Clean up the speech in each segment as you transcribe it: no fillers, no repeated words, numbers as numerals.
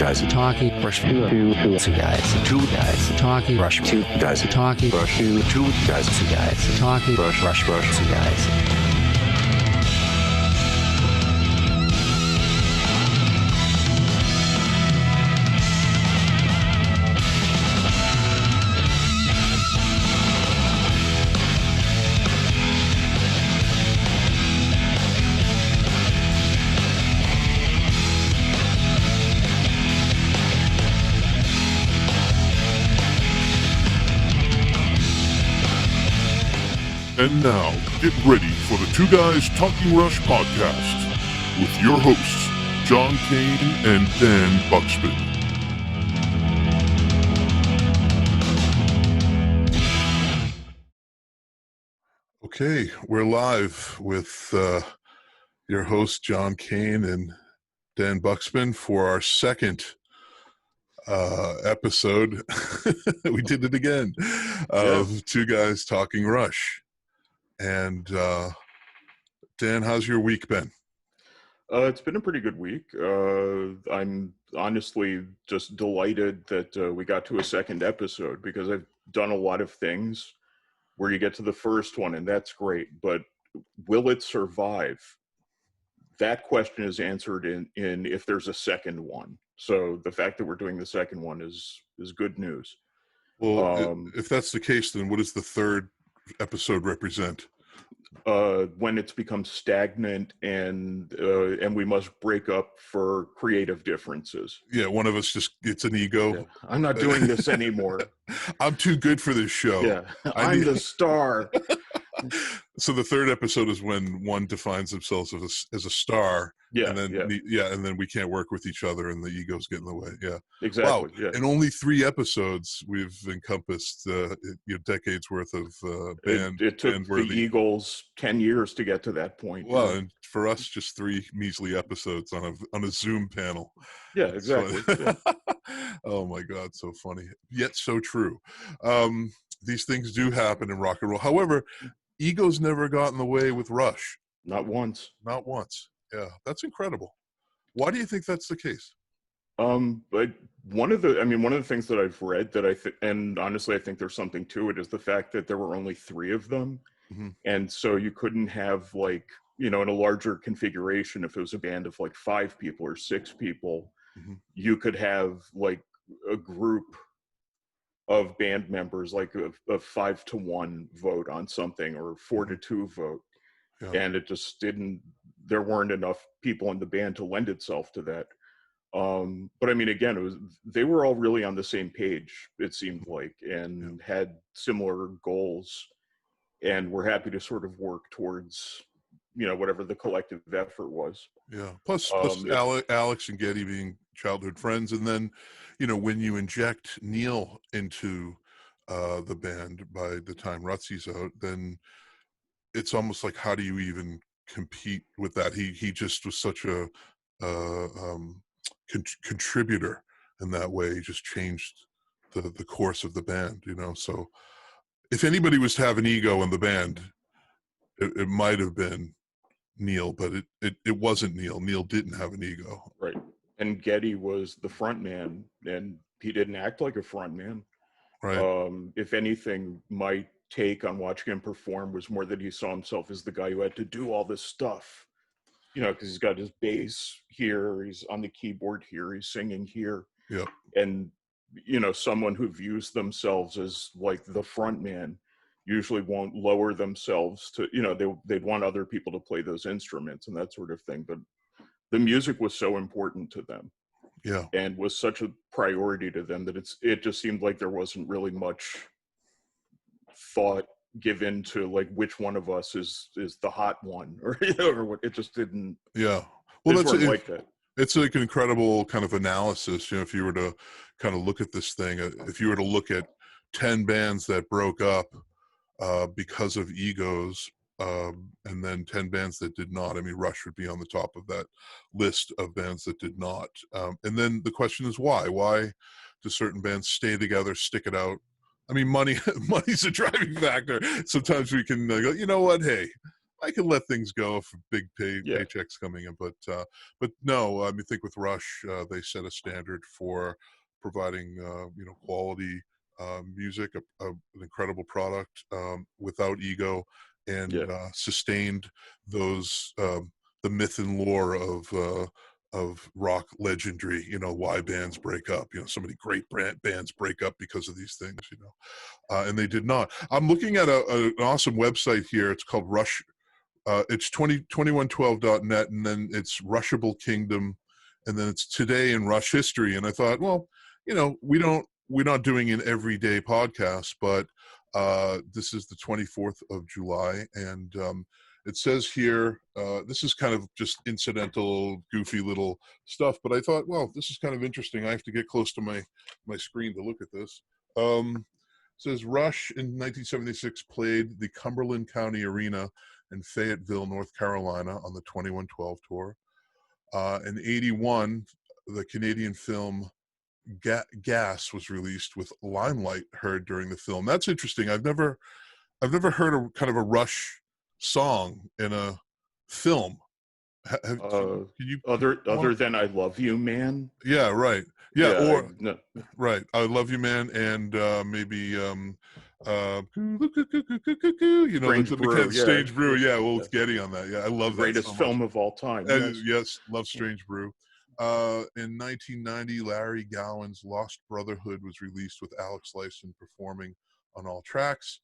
guys talking. Rush two guys. Two guys talking. Rush two guys talking. Rush two guys. Two guys talking. Rush two guys. And now, get ready for the Two Guys Talking Rush podcast with your hosts, John Kane and Dan Buxton. Okay, we're live with your hosts, John Kane and Dan Buxton, for our second episode. We did it again of Two Guys Talking Rush. And Dan, how's your week been? It's been a pretty good week. I'm honestly just delighted that we got to a second episode, because I've done a lot of things where you get to the first one and that's great, but will it survive? That question is answered in if there's a second one. So the fact that we're doing the second one is good news. Well, if that's the case, then what does the third episode represent? When it's become stagnant and we must break up for creative differences. Yeah, one of us just gets an ego. Yeah. I'm not doing this anymore. I'm too good for this show. Yeah, I'm the star. So the third episode is when one defines themselves as a star. Yeah, and then and then we can't work with each other, and the egos get in the way. Yeah, exactly. Wow. In only 3 episodes, we've encompassed decades worth of band. It took the Eagles 10 years to get to that point. Well, and for us, just 3 measly episodes on a Zoom panel. Yeah, exactly. Oh my God, so funny, yet so true. These things do happen in rock and roll. However, egos never got in the way with Rush. Not once. Not once. Yeah, that's incredible. Why do you think that's the case? But one of the things that I've read that and honestly I think there's something to it, is the fact that there were only 3 of them. Mm-hmm. And so you couldn't have, like, in a larger configuration, if it was a band of like 5 people or 6 people, mm-hmm. you could have like a group of band members, like a 5-to-1 vote on something, or 4-to-2 vote. Yeah. And it just there weren't enough people in the band to lend itself to that. But I mean, again, they were all really on the same page, it seemed like, and had similar goals, and were happy to sort of work towards, whatever the collective effort was. Yeah. Plus Alex and Geddy being childhood friends. And then, when you inject Neil into the band by the time Rutsy's out, then it's almost like, how do you even compete with that? He just was such a contributor in that way. He just changed the course of the band, So if anybody was to have an ego in the band, it might have been Neil, but it wasn't Neil. Neil didn't have an ego. Right. And Geddy was the front man, and he didn't act like a front man. Right. If anything, my take on watching him perform was more that he saw himself as the guy who had to do all this stuff, because he's got his bass here, he's on the keyboard here, he's singing here. Yeah. And, someone who views themselves as like the front man usually won't lower themselves to, they'd want other people to play those instruments and that sort of thing. But the music was so important to them. Yeah. And was such a priority to them that it just seemed like there wasn't really much thought given to like which one of us is the hot one, or or what. It just didn't. Yeah. Well, that's like that. It's like an incredible kind of analysis. If you were to kind of look at this thing, if you were to look at 10 bands that broke up because of egos, and then 10 bands that did not. I mean, Rush would be on the top of that list of bands that did not. And then the question is why? Why do certain bands stay together, stick it out? I mean, money's a driving factor. Sometimes we can go, you know what? Hey, I can let things go for big Yeah. paychecks coming in, but no, I mean, I think with Rush, they set a standard for providing quality music, an incredible product without ego, and Yeah. sustained those the myth and lore of rock legendary. Why bands break up. So many great bands break up because of these things. And they did not. I'm looking at an awesome website here. It's called Rush. It's 2112.net, and then it's Rushable Kingdom, and then it's Today in Rush History. And I thought, well, we're not doing an everyday podcast, but this is the 24th of July, and it says here, this is kind of just incidental, goofy little stuff, but I thought, well, this is kind of interesting. I have to get close to my screen to look at this. It says Rush in 1976 played the Cumberland County Arena in Fayetteville, North Carolina on the 2112 tour. In 81, the Canadian film Gas was released with Limelight heard during the film. That's interesting. I've never heard a kind of a Rush song in a film. Can you Other than I Love You, Man. Yeah, right. Yeah, Yeah, no. right. I Love You, Man, and maybe Strange the Brew, kind of yeah. Stage Brew. Yeah, well, with Getty on that. Yeah, I love that so Greatest much. film of all time. Yes. Yes, love Strange Brew. In 1990, Larry Gowan's Lost Brotherhood was released with Alex Lifeson performing on all tracks.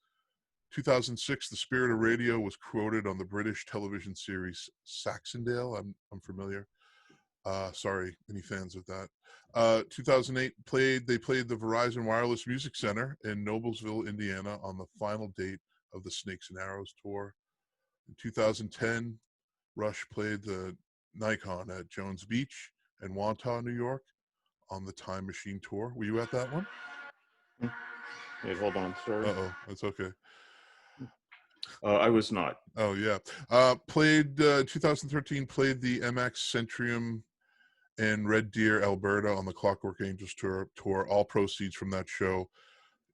2006, The Spirit of Radio was quoted on the British television series Saxondale. I'm familiar. Sorry, any fans of that. 2008, they played the Verizon Wireless Music Center in Noblesville, Indiana on the final date of the Snakes and Arrows tour. In 2010, Rush played the Nikon at Jones Beach and Wantagh, New York on the Time Machine tour. Were you at that one? Hey, hold on, sorry. Uh-oh, that's okay. I was not. Oh, yeah. 2013, played the MX Centrium in Red Deer, Alberta on the Clockwork Angels tour. All proceeds from that show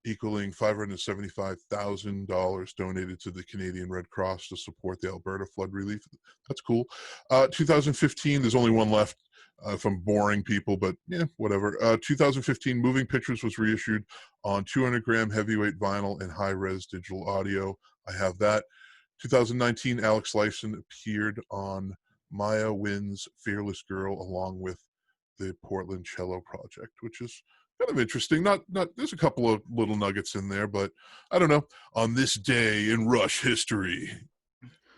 equaling $575,000 donated to the Canadian Red Cross to support the Alberta flood relief. That's cool. 2015, there's only one left if I'm boring people, but yeah, whatever. 2015, Moving Pictures was reissued on 200-gram heavyweight vinyl and high-res digital audio. I have that. 2019, Alex Lifeson appeared on Maya Wynn's Fearless Girl along with the Portland Cello Project, which is kind of interesting. Not there's a couple of little nuggets in there, but I don't know. On this day in Rush history,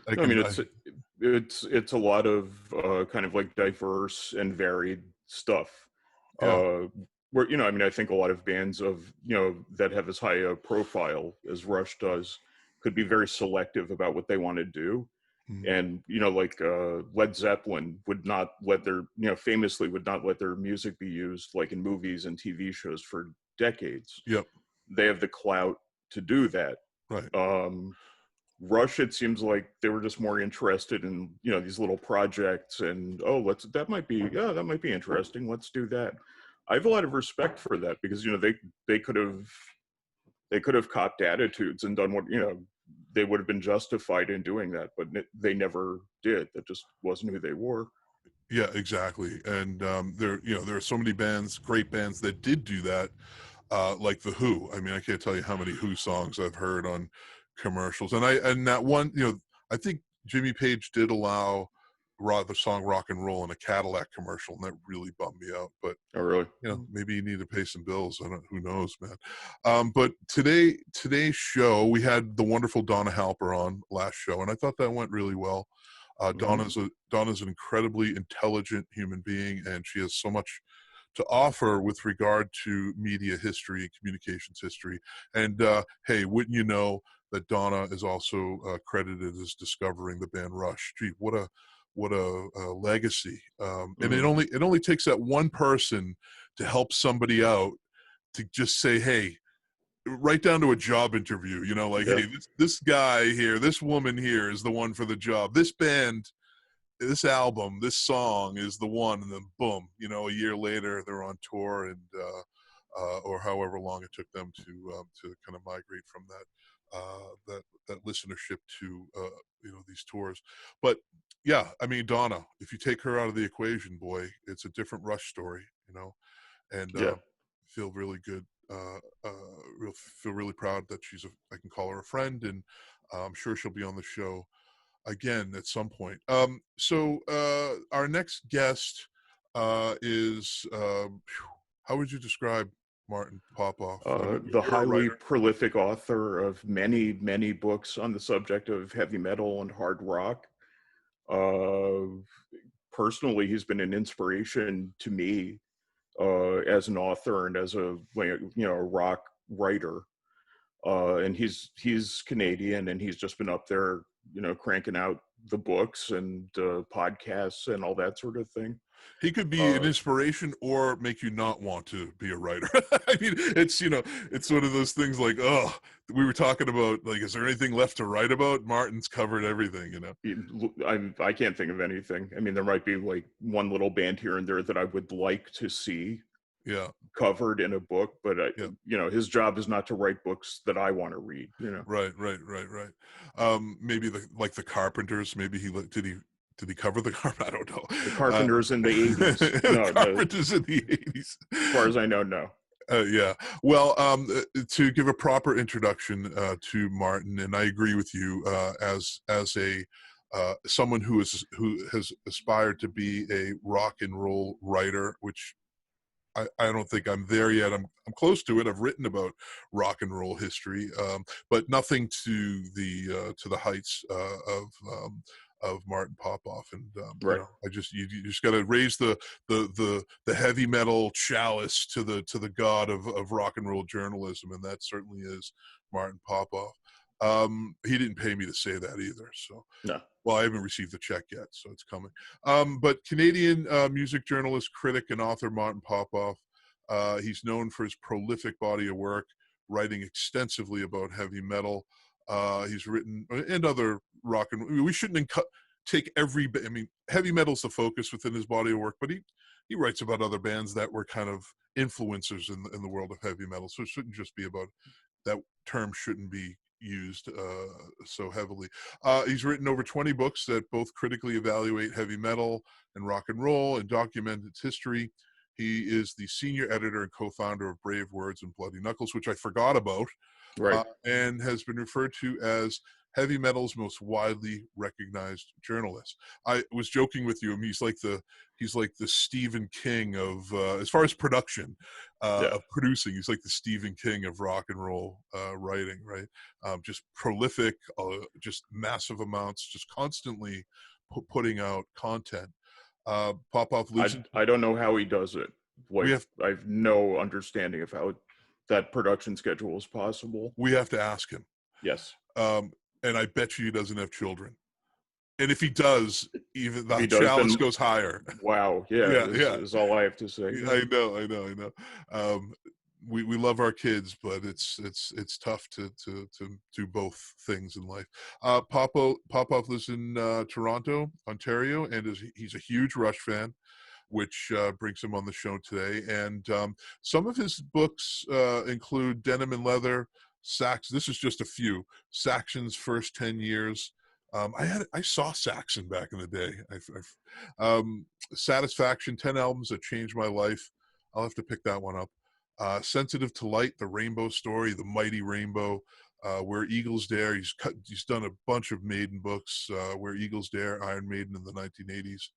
it's a lot of kind of like diverse and varied stuff. Yeah. Where I think a lot of bands of that have as high a profile as Rush does could be very selective about what they want to do. And like Led Zeppelin would not let their famously would not let their music be used like in movies and TV shows for decades. Yep. They have the clout to do that. Right. Rush, it seems like they were just more interested in these little projects, and that might be interesting. Let's do that. I have a lot of respect for that because they could have copped attitudes and done what they would have been justified in doing that, but they never did. That just wasn't who they were. Yeah, exactly. And there are so many bands, great bands that did do that, like the Who. I mean, I can't tell you how many Who songs I've heard on commercials. And that one, I think Jimmy Page did allow the song Rock and Roll in a Cadillac commercial, and that really bummed me out. But oh, really? Maybe you need to pay some bills. Who knows, man. But today's show, we had the wonderful Donna Halper on last show, and I thought that went really well. Donna's an incredibly intelligent human being, and she has so much to offer with regard to media history, communications history. And hey, wouldn't you know that Donna is also credited as discovering the band Rush? Gee, what a legacy. And it only takes that one person to help somebody out, to just say, hey, right down to a job interview, hey, this guy here, this woman here is the one for the job. This band, this album, this song is the one. And then boom, a year later they're on tour, and or however long it took them to kind of migrate from that. that listenership to these tours. But yeah, I mean, Donna, if you take her out of the equation, boy, it's a different Rush story, and Yeah. feel really good. Feel really proud that I can call her a friend, and I'm sure she'll be on the show again at some point. So our next guest is, how would you describe Martin Popoff? The You're a highly writer. prolific author of many, many books on the subject of heavy metal and hard rock. Personally, he's been an inspiration to me as an author and as a rock writer. And he's Canadian, and he's just been up there, cranking out the books and podcasts and all that sort of thing. He could be an inspiration or make you not want to be a writer. I mean, it's one of those things like, oh, we were talking about, like, is there anything left to write about? Martin's covered everything, I can't think of anything. I mean, there might be like one little band here and there that I would like to see covered in a book, but his job is not to write books that I want to read. Right. Maybe the Carpenters. Maybe did he cover the Carpenters? I don't know. The Carpenters in the 80s. No, Carpenters in the 80s. As far as I know, no. Yeah. Well, to give a proper introduction to Martin, and I agree with you as a someone who has aspired to be a rock and roll writer, which I don't think I'm there yet. I'm close to it. I've written about rock and roll history, but nothing to the heights of Martin Popoff. And right. You just got to raise the heavy metal chalice to the god of rock and roll journalism, and that certainly is Martin Popoff. He didn't pay me to say that either, so no. Well, I haven't received the check yet, so it's coming. But Canadian music journalist, critic, and author Martin Popoff. He's known for his prolific body of work, writing extensively about heavy metal. He's written and other rock and we shouldn't take every. I mean, heavy metal's the focus within his body of work, but he writes about other bands that were kind of influencers in the world of heavy metal. So it shouldn't just be about that. Term shouldn't be used so heavily. He's written over 20 books that both critically evaluate heavy metal and rock and roll and document its history. He is the senior editor and co-founder of Brave Words and Bloody Knuckles, which I forgot about, right. And has been referred to as heavy metal's most widely recognized journalist. I was joking with you. I mean, he's like the Stephen King of as far as production, of producing. He's like the Stephen King of rock and roll writing, right? Just prolific, just massive amounts, just constantly putting out content. Popoff lives. I don't know how he does it. I have no understanding of how that production schedule is possible. We have to ask him. Yes. And I bet you he doesn't have children. And if he does, even the challenge goes higher. Wow. Yeah. Is all I have to say. I know. We love our kids, but it's tough to do both things in life. Popoff lives in Toronto, Ontario, and he's a huge Rush fan, which brings him on the show today. And some of his books include Denim and Leather, this is just a few. Saxon's First 10 Years. I saw Saxon back in the day. Satisfaction, 10 albums that changed my life. I'll have to pick that one up. Sensitive to Light, The Rainbow Story, The Mighty Rainbow, Where Eagles Dare. He's done a bunch of Maiden books, Where Eagles Dare, Iron Maiden in the 1980s.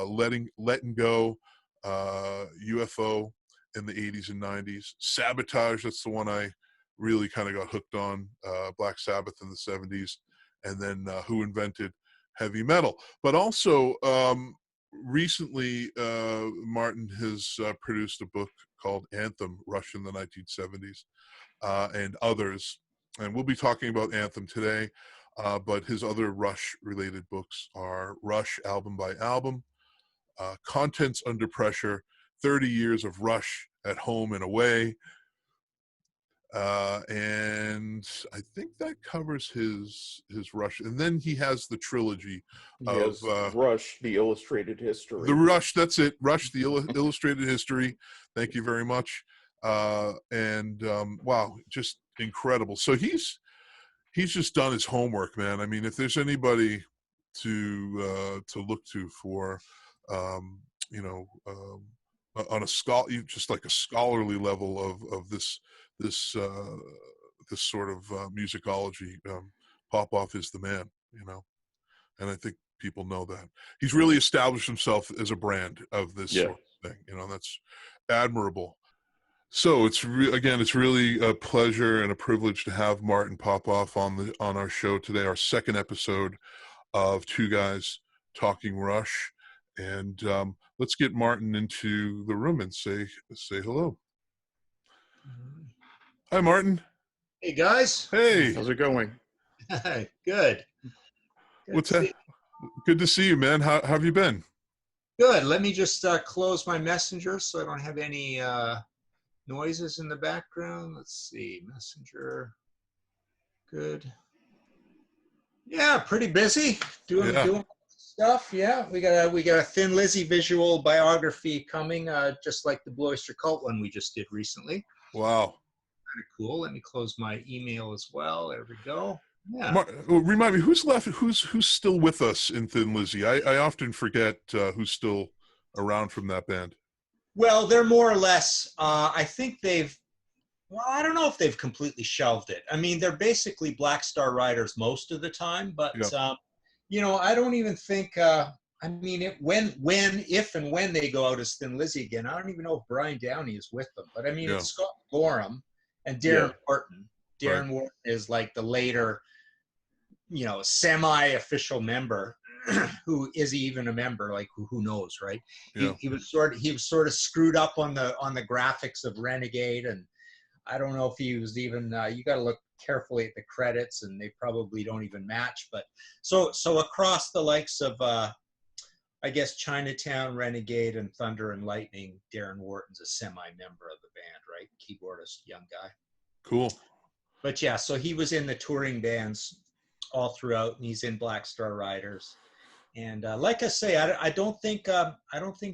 Letting Go, UFO in the 80s and 90s. Sabotage, that's the one I really kind of got hooked on. Black Sabbath in the 70s. And then Who Invented Heavy Metal. But also, recently, Martin has produced a book called Anthem, Rush in the 1970s, and others. And we'll be talking about Anthem today, but his other Rush-related books are Rush Album by Album, Contents Under Pressure, 30 Years of Rush at Home and Away, and I think that covers his Rush. And then he has the trilogy of Rush, the Illustrated History. The Rush, that's it. Rush, the Illustrated History. Thank you very much. Wow, just incredible. So he's he's just done his homework, man. I mean, if there's anybody to look to for, you know, on a just like a scholarly level of this this sort of musicology, Popoff is the man, you know, and I think people know that he's really established himself as a brand of this sort of thing. You know, that's admirable. So it's again, it's really a pleasure and a privilege to have Martin Popoff on our show today, our second episode of Two Guys Talking Rush. And let's get Martin into the room and say hello. Hi, Martin. Hey, guys. Hey. How's it going? Good. What's that? Good to see you, man. How have you been? Good. Let me just close my messenger so I don't have any noises in the background. Let's see. Messenger. Good. Yeah, pretty busy doing stuff. Yeah, we got a Thin Lizzy visual biography coming, just like the Blue Oyster Cult one we just did recently. Wow. Kind of cool. Let me close my email as well. There we go. Yeah. Remind me, who's left? Who's still with us in Thin Lizzy? I often forget who's still around from that band. Well, they're more or less. I think well, I don't know if they've completely shelved it. I mean, they're basically Black Star writers most of the time, but you know, I don't even think. I mean, if and when they go out as Thin Lizzy again, I don't even know if Brian Downey is with them. But I mean, it's Scott Gorham and Darren Wharton. Darren Wharton is like the later, you know, semi-official member. Who is he even a member? Like who knows, right? Yeah. He was sort of screwed up on the graphics of Renegade, and I don't know if he was even. You got to look carefully at the credits, and they probably don't even match. But so across the likes of, I guess, Chinatown, Renegade, and Thunder and Lightning, Darren Wharton's a semi-member of the band, right? Keyboardist, young guy. Cool. But yeah, so he was in the touring bands all throughout, and he's in Black Star Riders. And like I say, I don't think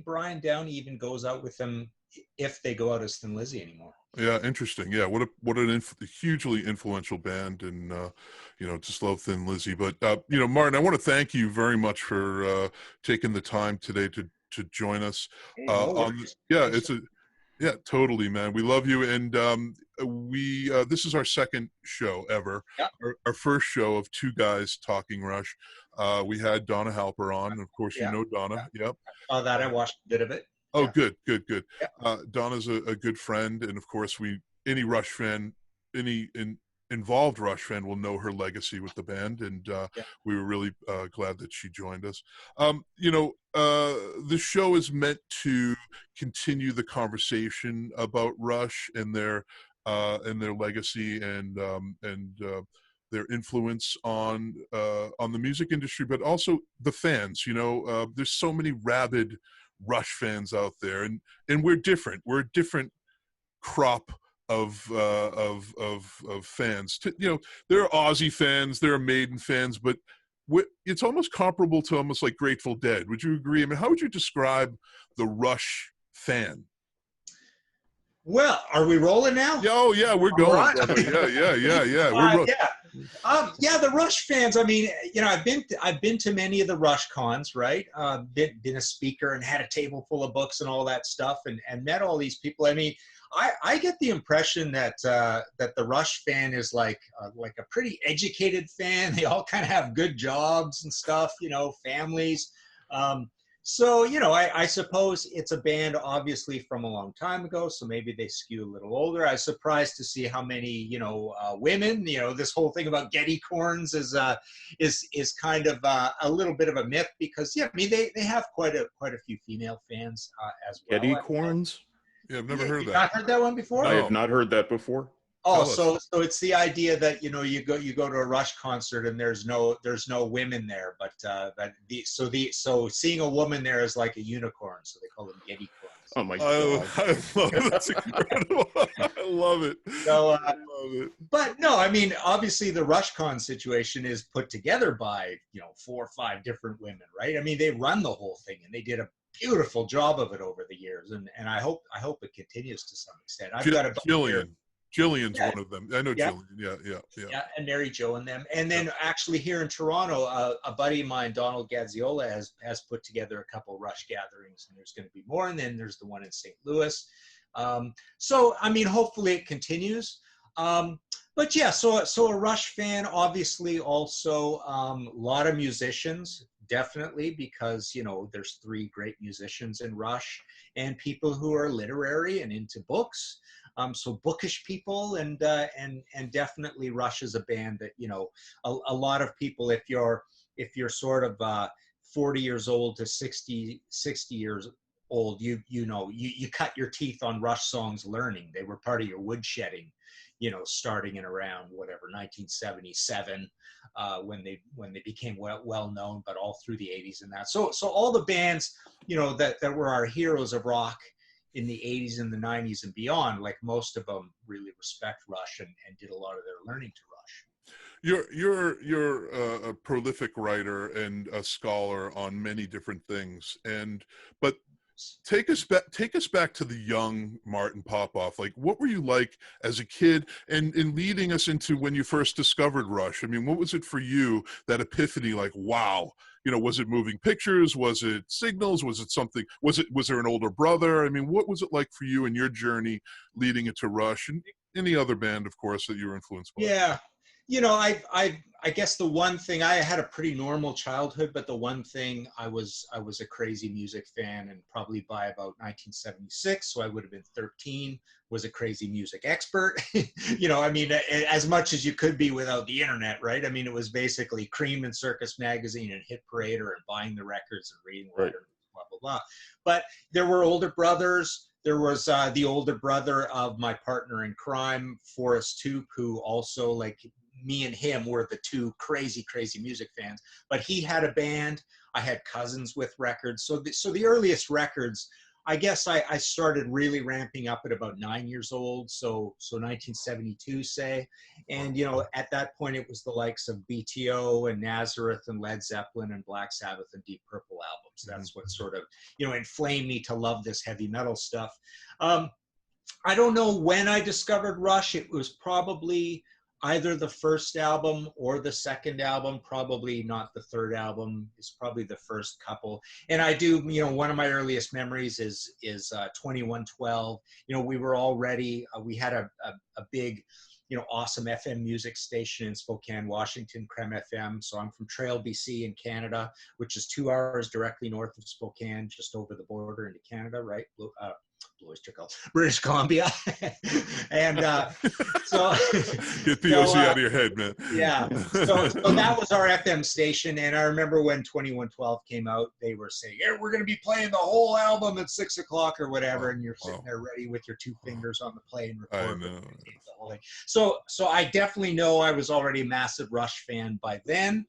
Brian Downey even goes out with them if they go out as Thin Lizzy anymore. Yeah, interesting. Yeah, what an hugely influential band, and you know, just love Thin Lizzy. But you know, Martin, I want to thank you very much for taking the time today to join us. Yeah, totally, man. We love you, and this is our second show ever. Yeah. Our first show of Two Guys Talking Rush. We had Donna Halper on, and of course, you know Donna. Yep. That I watched a bit of it. Oh, good. Yeah. Donna's a good friend, and of course, any Rush fan, any involved Rush fan will know her legacy with the band, and we were really glad that she joined us. You know, the show is meant to continue the conversation about Rush and their legacy and their influence on the music industry, but also the fans. You know, there's so many rabid Rush fans out there, and we're different. We're a different crop of fans. You know, there are Ozzy fans, there are Maiden fans, but it's almost comparable to almost like Grateful Dead. Would you agree? I mean, how would you describe the Rush fan? Well, are we rolling now? Oh yeah, we're going. Right. Yeah. Yeah, the Rush fans. I mean, you know, I've been to many of the Rush cons, right? Been a speaker and had a table full of books and all that stuff, and met all these people. I mean, I get the impression that the Rush fan is like a pretty educated fan. They all kind of have good jobs and stuff, you know, families. So, you know, I suppose it's a band obviously from a long time ago, so maybe they skew a little older. I was surprised to see how many, you know, women, you know, this whole thing about Getty corns is kind of a little bit of a myth because, yeah, I mean, they have quite a few female fans as well. Getty corns? Yeah, I've never heard that. Not heard that one before? I have not heard that before. Oh, so it's the idea that, you know, you go to a Rush concert and there's no women there, but so seeing a woman there is like a unicorn, so they call them Getty corns. Oh my God! I love it. That's incredible. I love it. So, I love it. But no, I mean, obviously the RushCon situation is put together by, you know, 4 or 5 different women, right? I mean, they run the whole thing and they did a beautiful job of it over the years, and I hope it continues to some extent. I've got a Jillian. Jillian's Yeah. one of them. I know Yeah. Jillian. Yeah. And Mary Jo and them. And then actually here in Toronto, a buddy of mine, Donald Gadziola, has put together a couple Rush gatherings, and there's going to be more. And then there's the one in St. Louis. So, I mean, hopefully it continues. But yeah, so a Rush fan, obviously also a lot of musicians, definitely, because, you know, there's 3 great musicians in Rush, and people who are literary and into books. So bookish people, and definitely Rush is a band that, you know, a lot of people, if you're sort of 40 years old to 60 years old, you know, you cut your teeth on Rush songs learning. They were part of your woodshedding, you know, starting in around whatever 1977, when they became well known, but all through the 80s and that. So all the bands, you know, that were our heroes of rock in the 80s and the 90s and beyond, like most of them really respect Rush and did a lot of their learning to Rush. You're a prolific writer and a scholar on many different things, but take us back to the young Martin Popoff. Like, what were you like as a kid, and leading us into when you first discovered Rush? I mean, what was it for you, that epiphany, like, wow, you know, was it moving pictures? Was it signals? Was it something? Was there an older brother? I mean, what was it like for you in your journey leading into Rush and any other band, of course, that you were influenced by? Yeah. You know, I guess the one thing, I had a pretty normal childhood, but the one thing, I was a crazy music fan, and probably by about 1976, so I would have been 13, was a crazy music expert. You know, I mean, as much as you could be without the internet, right? I mean, it was basically Cream and Circus Magazine and Hit Parader and buying the records and reading letters, blah, blah, blah. But there were older brothers. There was the older brother of my partner in crime, Forrest Toop, who also, like, me and him were the 2 crazy music fans. But he had a band. I had cousins with records. So the earliest records, I guess I started really ramping up at about 9 years old. So 1972, say. And, you know, at that point, it was the likes of BTO and Nazareth and Led Zeppelin and Black Sabbath and Deep Purple albums. That's what sort of, you know, inflamed me to love this heavy metal stuff. I don't know when I discovered Rush. It was probably either the first album or the second album, probably not the third album. It's probably the first couple. And I do, you know, one of my earliest memories is 2112. You know, we were already, we had a big, you know, awesome FM music station in Spokane, Washington, Creme FM. So I'm from Trail, BC in Canada, which is 2 hours directly north of Spokane, just over the border into Canada, right? British Columbia. And so get the OC out of your head, man. Yeah. So that was our FM station. And I remember when 2112 came out, they were saying, yeah, we're going to be playing the whole album at 6 o'clock or whatever. And you're sitting there ready with your 2 fingers on the play and recording the whole thing. So I definitely know I was already a massive Rush fan by then.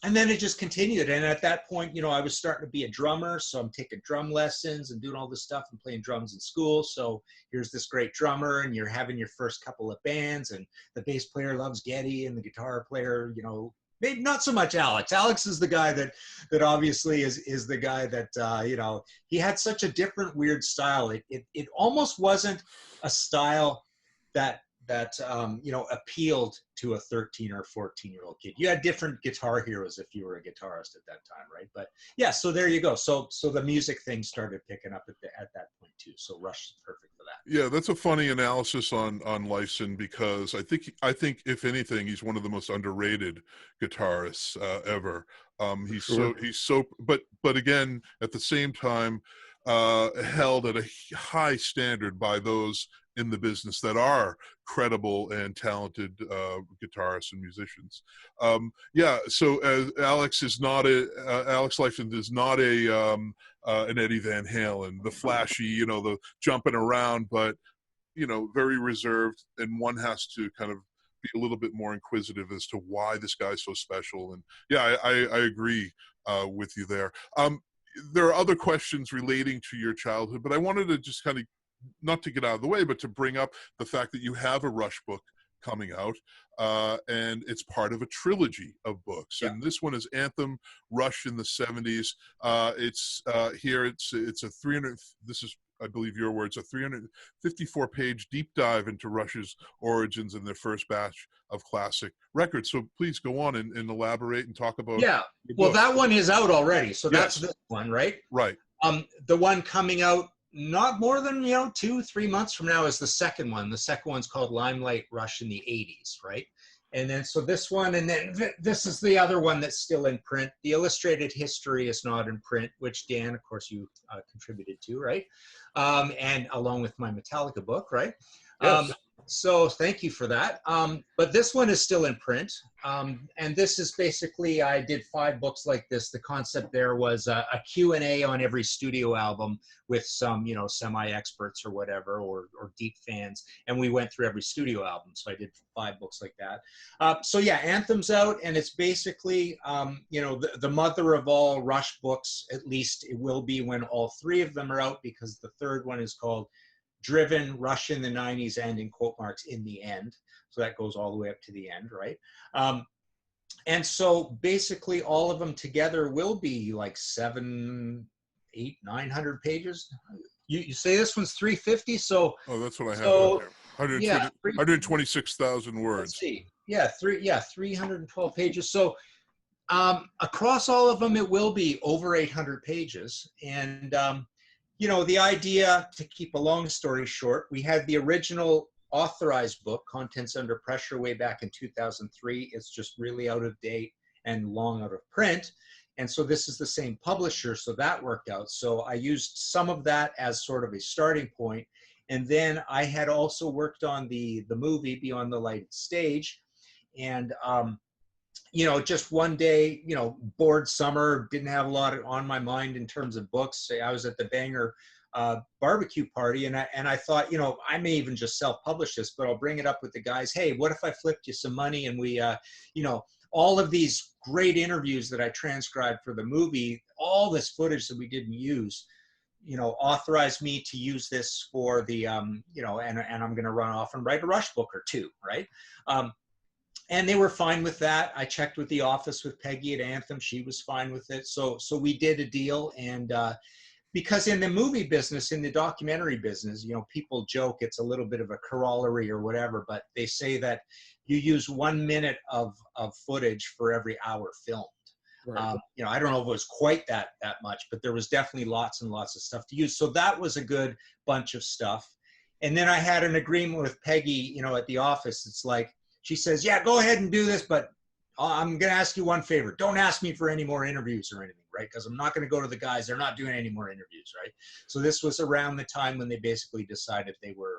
And then it just continued. And at that point, you know, I was starting to be a drummer. So I'm taking drum lessons and doing all this stuff and playing drums in school. So here's this great drummer, and you're having your first couple of bands, and the bass player loves Geddy, and the guitar player, you know, maybe not so much Alex. Alex is the guy that obviously is the guy that, you know, he had such a different, weird style. It almost wasn't a style that you know, appealed to a 13 or 14-year-old kid. You had different guitar heroes if you were a guitarist at that time, right? But yeah, so there you go. So the music thing started picking up at that point too. So Rush is perfect for that. Yeah, that's a funny analysis on Leifson, because I think if anything, he's one of the most underrated guitarists ever. He's so but again, at the same time, held at a high standard by those in the business that are credible and talented guitarists and musicians. So Alex Lifeson is not an Eddie Van Halen, the flashy, you know, the jumping around, but, you know, very reserved, and one has to kind of be a little bit more inquisitive as to why this guy's so special. And yeah, I agree with you there. There are other questions relating to your childhood, but I wanted to just kind of, not to get out of the way, but to bring up the fact that you have a Rush book coming out, and it's part of a trilogy of books. Yeah. And this one is Anthem, Rush in the 70s. It's a 300. This is I believe your words, a 354-page deep dive into Rush's origins and their first batch of classic records. So please go on and elaborate and talk about. Yeah, well, that one is out already. So that's this one, right? Right. The one coming out not more than 2-3 months from now is the second one. The second one's called Limelight Rush in the 80s, right? And then so this one, and then this is the other one that's still in print. The illustrated history is not in print, which Dan, of course, you contributed to, right? And along with my Metallica book, right? Yes. So thank you for that. But this one is still in print. And this is basically, I did 5 books like this. The concept there was a Q&A on every studio album with some, semi-experts or whatever, or deep fans. And we went through every studio album. So I did 5 books like that. So yeah, Anthem's out, and it's basically, the mother of all Rush books. At least it will be when all 3 of them are out, because the third one is called Driven, Rush in the 90s, and in quote marks, in the end. So that goes all the way up to the end, right? And so basically all of them together will be like 700, 800, 900 pages. You say this one's 350, so... Oh, that's what I have on here. 126,000 words. Let's see. Yeah, 312 pages. So across all of them, it will be over 800 pages. And... the idea, to keep a long story short, we had the original authorized book, Contents Under Pressure, way back in 2003. It's just really out of date and long out of print. And so this is the same publisher, so that worked out. So I used some of that as sort of a starting point. And then I had also worked on the movie, Beyond the Lighted Stage. And just one day, bored summer, didn't have a lot on my mind in terms of books. I was at the Banger barbecue party, and I thought, I may even just self-publish this, but I'll bring it up with the guys. Hey, what if I flipped you some money and we, all of these great interviews that I transcribed for the movie, all this footage that we didn't use, authorized me to use this for the, and I'm going to run off and write a Rush book or 2, right? And they were fine with that. I checked with the office with Peggy at Anthem. She was fine with it. So we did a deal. And because in the movie business, in the documentary business, people joke it's a little bit of a corollary or whatever, but they say that you use 1 minute of footage for every hour filmed. Right. I don't know if it was quite that much, but there was definitely lots and lots of stuff to use. So that was a good bunch of stuff. And then I had an agreement with Peggy, at the office. It's like, she says, yeah, go ahead and do this, but I'm going to ask you one favor. Don't ask me for any more interviews or anything, right? Because I'm not going to go to the guys. They're not doing any more interviews, right? So this was around the time when they basically decided they were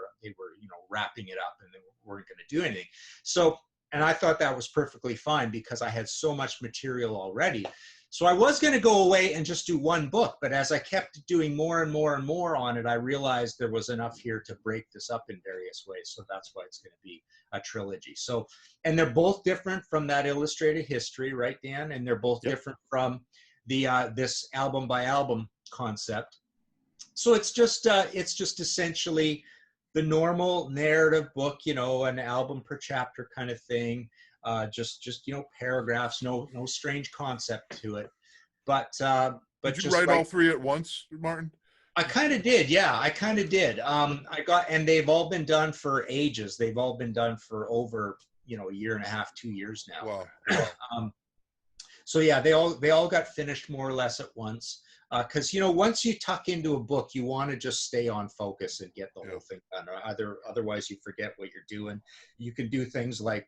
wrapping it up and they weren't going to do anything. So, and I thought that was perfectly fine because I had so much material already. So I was going to go away and just do one book, but as I kept doing more and more and more on it, I realized there was enough here to break this up in various ways. So that's why it's going to be a trilogy. So, and they're both different from that illustrated history, right, Dan? And they're both different from the this album by album concept. So it's just essentially the normal narrative book, an album per chapter kind of thing. Just paragraphs, no strange concept to it. But did you write all 3 at once, Martin? I kind of did, yeah. I kind of did. And they've all been done for ages. They've all been done for over, a year and a half, 2 years now. Wow. So yeah, they all got finished more or less at once. Because once you tuck into a book, you want to just stay on focus and get the whole thing done. Otherwise, you forget what you're doing. You can do things like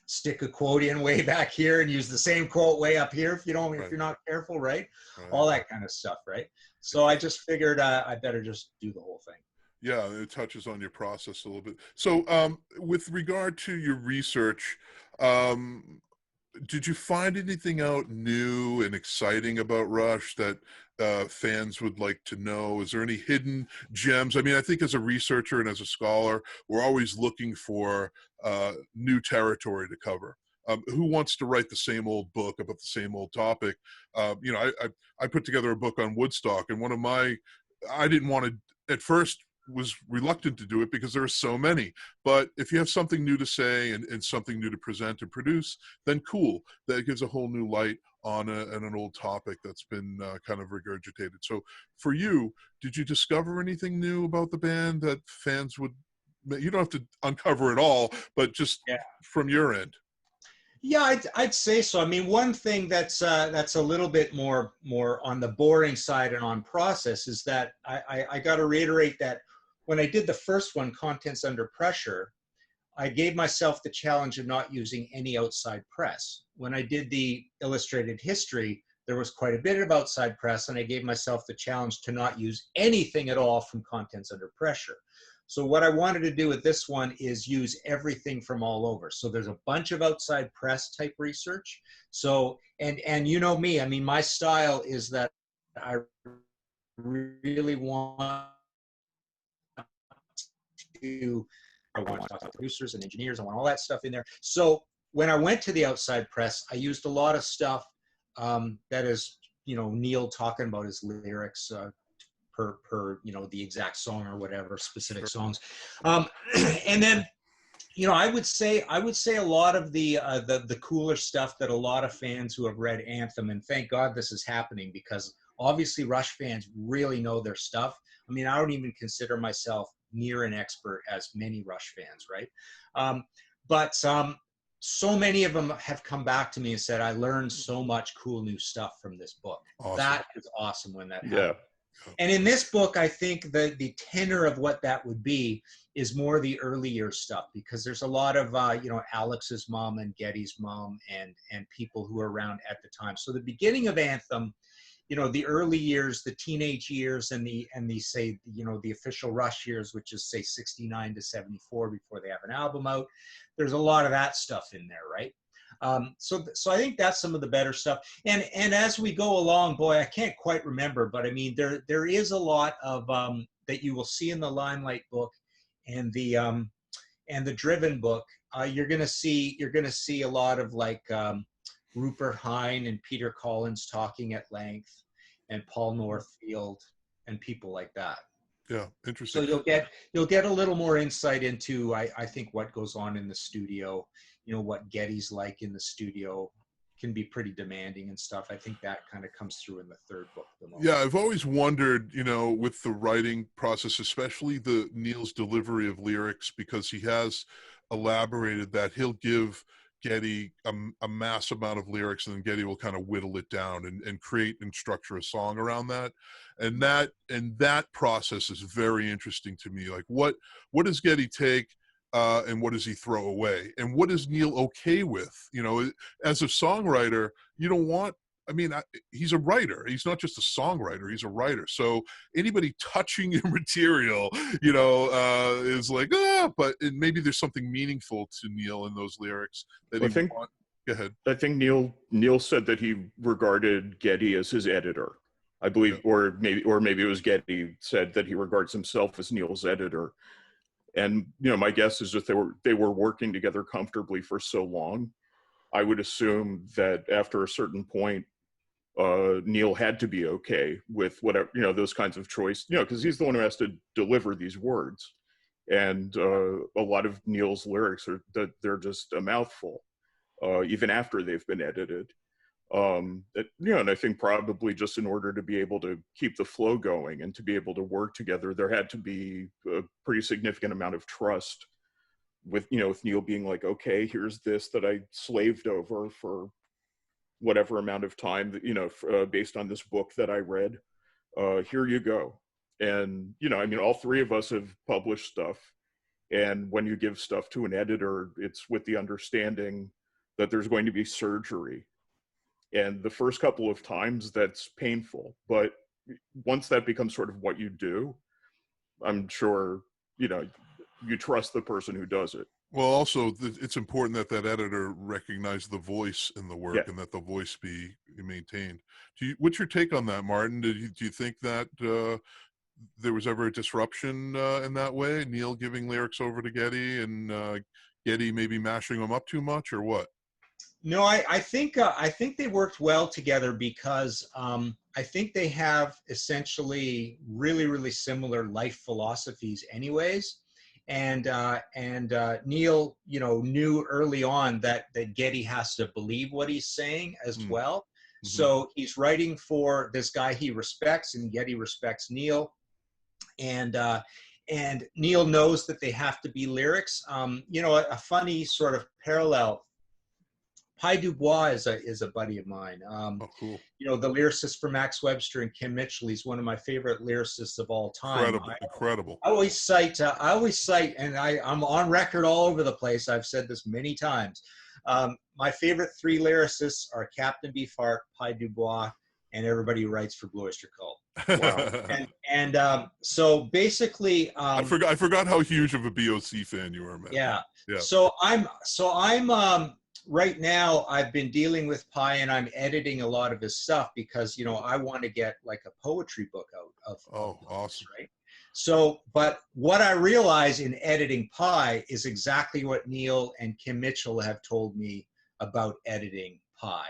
stick a quote in way back here and use the same quote way up here if you're not careful, right? All that kind of stuff, right? So I just figured I better just do the whole thing. Yeah, it touches on your process a little bit. So with regard to your research, did you find anything out new and exciting about Rush that fans would like to know? Is there any hidden gems? I mean, I think as a researcher and as a scholar, we're always looking for new territory to cover. Who wants to write the same old book about the same old topic? I put together a book on Woodstock, and I didn't want to, at first, was reluctant to do it because there are so many. But if you have something new to say and something new to present and produce, then cool. That gives a whole new light on an old topic that's been kind of regurgitated. So for you, did you discover anything new about the band that fans would, you don't have to uncover it all, but just from your end? Yeah, I'd say so. I mean, one thing that's a little bit more on the boring side and on process is that I got to reiterate that when I did the first one, Contents Under Pressure, I gave myself the challenge of not using any outside press. When I did the illustrated history, there was quite a bit of outside press, and I gave myself the challenge to not use anything at all from Contents Under Pressure. So what I wanted to do with this one is use everything from all over. So there's a bunch of outside press type research. So, and you know me, I mean, my style is that I really want I want to talk to producers and engineers. I want all that stuff in there. So when I went to the outside press, I used a lot of stuff that is, you know, Neil talking about his lyrics per you know, the exact song or whatever, specific songs. And then, you know, I would say a lot of the cooler stuff that a lot of fans who have read Anthem, and thank God this is happening, because obviously Rush fans really know their stuff. I mean, I don't even consider myself near an expert as many Rush fans, right? But so many of them have come back to me and said, I learned so much cool new stuff from this book. Awesome. That is awesome when that happens. And in this book, I think the tenor of what that would be is more the early year stuff, because there's a lot of, you know, Alex's mom and Geddy's mom and people who were around at the time. So the beginning of Anthem, you know, the early years, the teenage years, and the say, you know, the official Rush years, which is say 69 to 74 before they have an album out. There's a lot of that stuff in there, right? So I think that's some of the better stuff. And as we go along, boy, I can't quite remember, but I mean, there is a lot of that you will see in the Limelight book and the Driven book. You're gonna see a lot of like Rupert Hine and Peter Collins talking at length, and Paul Northfield and people like that. Yeah, interesting. So you'll get a little more insight into I think what goes on in the studio. You know, what Geddy's like in the studio can be pretty demanding and stuff. I think that kind of comes through in the third book the most. Yeah, I've always wondered, you know, with the writing process, especially the Neil's delivery of lyrics, because he has elaborated that he'll give Geddy a mass amount of lyrics, and then Geddy will kind of whittle it down and create and structure a song around that. And that process is very interesting to me. Like what does Geddy take and what does he throw away? And what is Neil okay with? You know, as a songwriter, you don't want, I mean, he's a writer. He's not just a songwriter. He's a writer. So anybody touching your material, you know, is like, but maybe there's something meaningful to Neil in those lyrics that Go ahead. I think Neil said that he regarded Geddy as his editor, I believe, yeah. or maybe it was Geddy said that he regards himself as Neil's editor. And, you know, my guess is that they were working together comfortably for so long. I would assume that after a certain point, Neil had to be okay with whatever, you know, those kinds of choice, you know, because he's the one who has to deliver these words. And a lot of Neil's lyrics they're just a mouthful, even after they've been edited. You know, and I think probably just in order to be able to keep the flow going and to be able to work together, there had to be a pretty significant amount of trust with, you know, with Neil being like, okay, here's this that I slaved over for whatever amount of time that, you know, based on this book that I read, here you go. And, you know, I mean, all three of us have published stuff. And when you give stuff to an editor, it's with the understanding that there's going to be surgery. And the first couple of times that's painful, but once that becomes sort of what you do, I'm sure, you know, you trust the person who does it. Well, also, it's important that editor recognize the voice in the work, yeah, and that the voice be maintained. What's your take on that, Martin? Do you think that there was ever a disruption in that way? Neil giving lyrics over to Geddy and Geddy maybe mashing them up too much, or what? No, I think they worked well together because I think they have essentially really, really similar life philosophies anyways. And Neil, you know, knew early on that Geddy has to believe what he's saying as well. So he's writing for this guy he respects, and Geddy respects Neil. And Neil knows that they have to be lyrics. You know, a funny sort of parallel. Pi Dubois is a buddy of mine. Oh, cool. You know, the lyricist for Max Webster and Kim Mitchell. He's one of my favorite lyricists of all time. Incredible. I always cite, and I'm on record all over the place. I've said this many times. My favorite three lyricists are Captain Beefheart, Pi Dubois, and everybody who writes for Blue Oyster Cult. Wow. and so basically, I forgot how huge of a BOC fan you are, man. Yeah. Yeah. So I'm right now I've been dealing with Pi, and I'm editing a lot of his stuff because, you know, I want to get like a poetry book out of awesome. Right. So, but what I realize in editing Pi is exactly what Neil and Kim Mitchell have told me about editing Pi,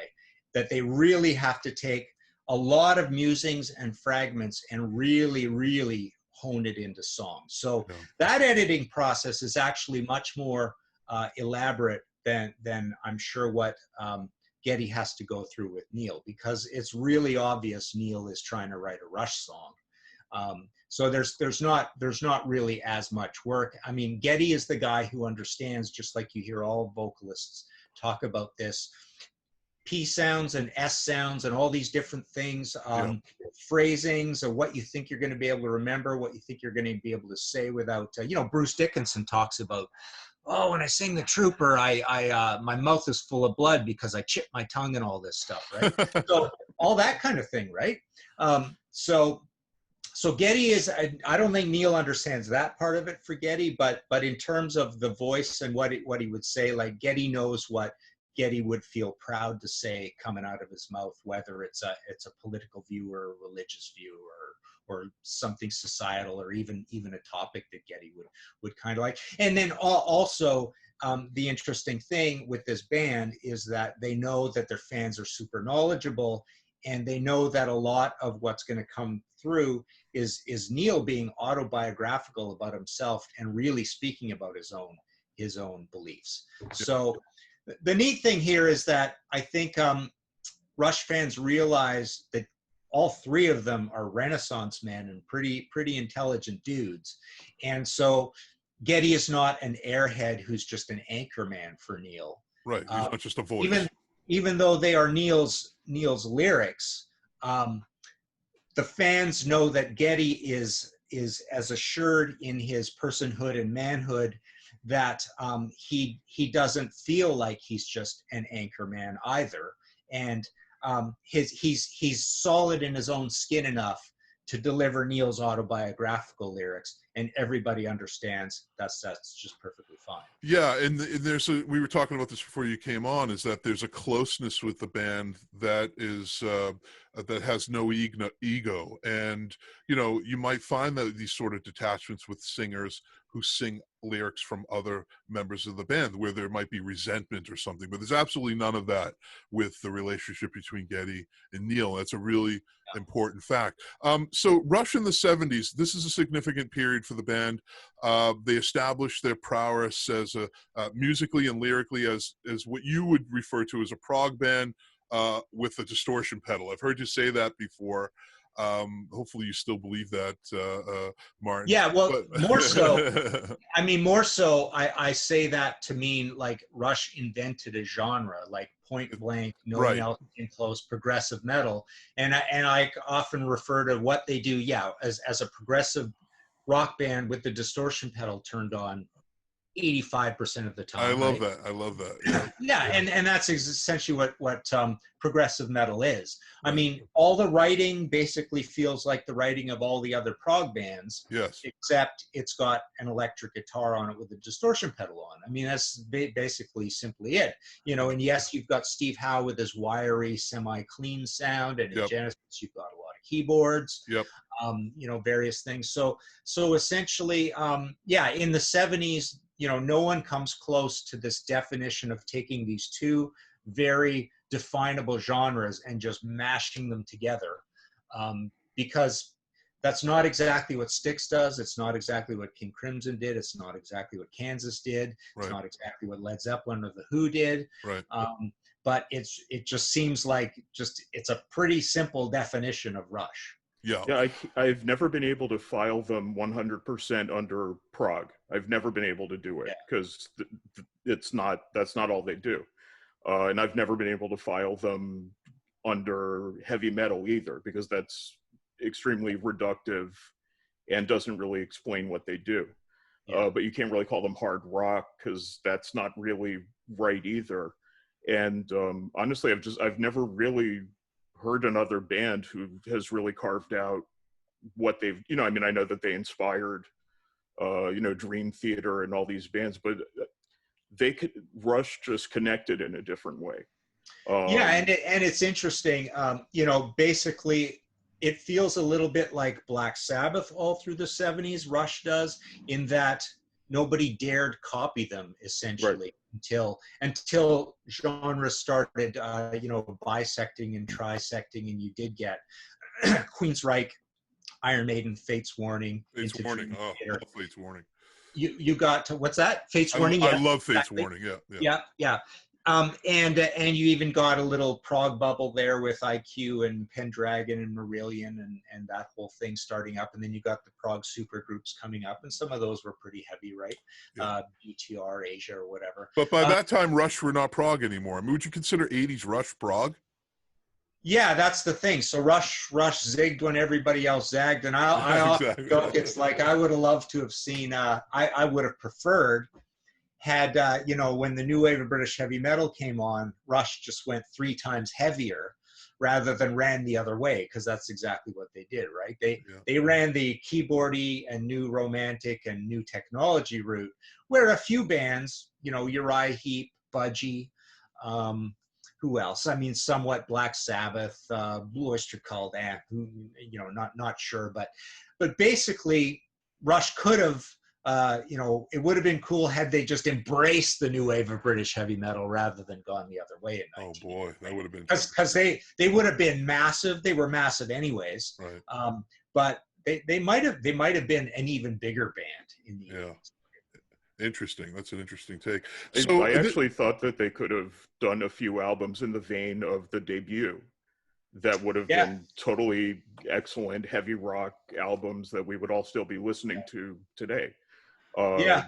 that they really have to take a lot of musings and fragments and really, really hone it into song. So that editing process is actually much more elaborate than I'm sure what Geddy has to go through with Neil, because it's really obvious Neil is trying to write a Rush song. So there's not really as much work. I mean, Geddy is the guy who understands, just like you hear all vocalists talk about this, P sounds and S sounds and all these different things, phrasings, or what you think you're going to be able to remember, what you think you're going to be able to say without, you know, Bruce Dickinson talks about, oh, when I sing the Trooper, my mouth is full of blood because I chip my tongue and all this stuff, right? So all that kind of thing, right? So Geddy is, I don't think Neil understands that part of it for Geddy, but in terms of the voice and what he would say, like Geddy knows what Geddy would feel proud to say coming out of his mouth, whether it's a political view or a religious view or something societal, or even a topic that Geddy would kind of like. And then also the interesting thing with this band is that they know that their fans are super knowledgeable, and they know that a lot of what's going to come through is Neil being autobiographical about himself and really speaking about his own beliefs. So the neat thing here is that I think Rush fans realize that all three of them are Renaissance men and pretty intelligent dudes. And so Geddy is not an airhead who's just an anchor man for Neil. Right, he's not just a voice. Even though they are Neil's lyrics, the fans know that Geddy is as assured in his personhood and manhood that he doesn't feel like he's just an anchor man either, and he's solid in his own skin enough to deliver Neil's autobiographical lyrics, and everybody understands that's just perfectly fine. Yeah, and we were talking about this before you came on, is that there's a closeness with the band that is that has no ego, and you know, you might find that these sort of detachments with singers who sing lyrics from other members of the band where there might be resentment or something, but there's absolutely none of that with the relationship between Geddy and Neil. That's a really important fact. So Rush in the 70s, this is a significant period for the band. They established their prowess as musically and lyrically as what you would refer to as a prog band with a distortion pedal. I've heard you say that before. Hopefully you still believe that, Martin. Yeah, well, more so. I mean, more so, I say that to mean like Rush invented a genre, like point blank, no one else came close, progressive metal. And I often refer to what they do, as a progressive rock band with the distortion pedal turned on 85% of the time. I love that. Yeah, and that's essentially what progressive metal is. I mean, all the writing basically feels like the writing of all the other prog bands. Yes. Except it's got an electric guitar on it with a distortion pedal on. I mean, that's basically simply it. You know, and yes, you've got Steve Howe with his wiry, semi-clean sound, and in Genesis you've got a lot of keyboards. Yep. You know, various things. So essentially, in the 70s, you know, no one comes close to this definition of taking these two very definable genres and just mashing them together, because that's not exactly what Styx does. It's not exactly what King Crimson did. It's not exactly what Kansas did. It's not exactly what Led Zeppelin or The Who did. Right. but it just seems like it's a pretty simple definition of Rush. Yeah. Yeah, I've never been able to file them 100% under prog. I've never been able to do it because that's not all they do. And I've never been able to file them under heavy metal either, because that's extremely reductive and doesn't really explain what they do. But you can't really call them hard rock because that's not really right either. And honestly, I've never really heard another band who has really carved out what they've, I mean, I know that they inspired, Dream Theater and all these bands, but Rush just connected in a different way. And it's interesting, basically it feels a little bit like Black Sabbath all through the 70s, Rush does, in that nobody dared copy them essentially until genres started, bisecting and trisecting, and you did get Queensryche, Iron Maiden, Fate's Warning. Fate's Warning. Oh, I love Fate's Warning. You got to, what's that? Fate's Warning. I love Fate's Warning. Yeah. And you even got a little prog bubble there with IQ and Pendragon and Marillion and that whole thing starting up, and then you got the prog super groups coming up, and some of those were pretty heavy, right? BTR, Asia, or whatever. But by that time, Rush were not prog anymore. I mean, would you consider 80s Rush prog? Yeah, that's the thing. So Rush zigged when everybody else zagged, and I often joke, it's like I would have loved to have seen. I would have preferred had when the new wave of British heavy metal came on, Rush just went 3 times heavier rather than ran the other way, because that's exactly what they did, right? They ran the keyboardy and new romantic and new technology route, where a few bands, Uriah Heep, Budgie, who else? I mean, somewhat Black Sabbath, Blue Oyster Cult, who, not sure, but basically Rush could have, it would have been cool had they just embraced the new wave of British heavy metal rather than gone the other way. Oh boy, that would have been, because they would have been massive. They were massive anyways, right. But they might have been an even bigger band in the 80s. Interesting. That's an interesting take. So I actually thought that they could have done a few albums in the vein of the debut that would have been totally excellent heavy rock albums that we would all still be listening to today. But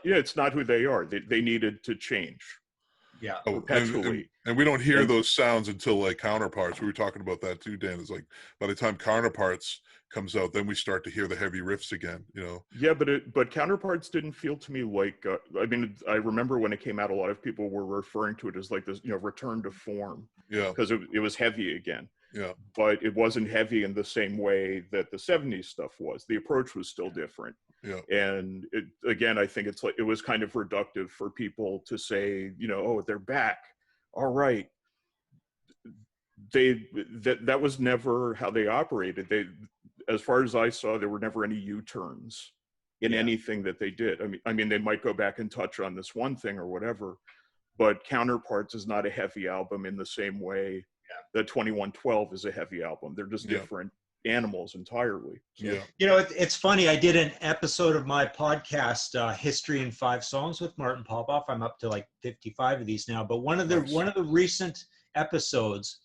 it's not who they are. They needed to change. Yeah, perpetually. And we don't hear those sounds until like Counterparts. We were talking about that too, Dan. It's like by the time Counterparts comes out, then we start to hear the heavy riffs again. Yeah, but Counterparts didn't feel to me like. I mean, I remember when it came out, a lot of people were referring to it as like this, return to form. Yeah, because it was heavy again. Yeah, but it wasn't heavy in the same way that the 70s stuff was. The approach was still different. Yeah, and again, I think it was kind of reductive for people to say, oh, they're back. All right. That was never how they operated. As far as I saw, there were never any U-turns in anything that they did. I mean, they might go back and touch on this one thing or whatever, but Counterparts is not a heavy album in the same way that 2112 is a heavy album. They're just different animals entirely. It's funny. I did an episode of my podcast, History in 5 Songs, with Martin Popoff. I'm up to like 55 of these now, but one of the recent episodes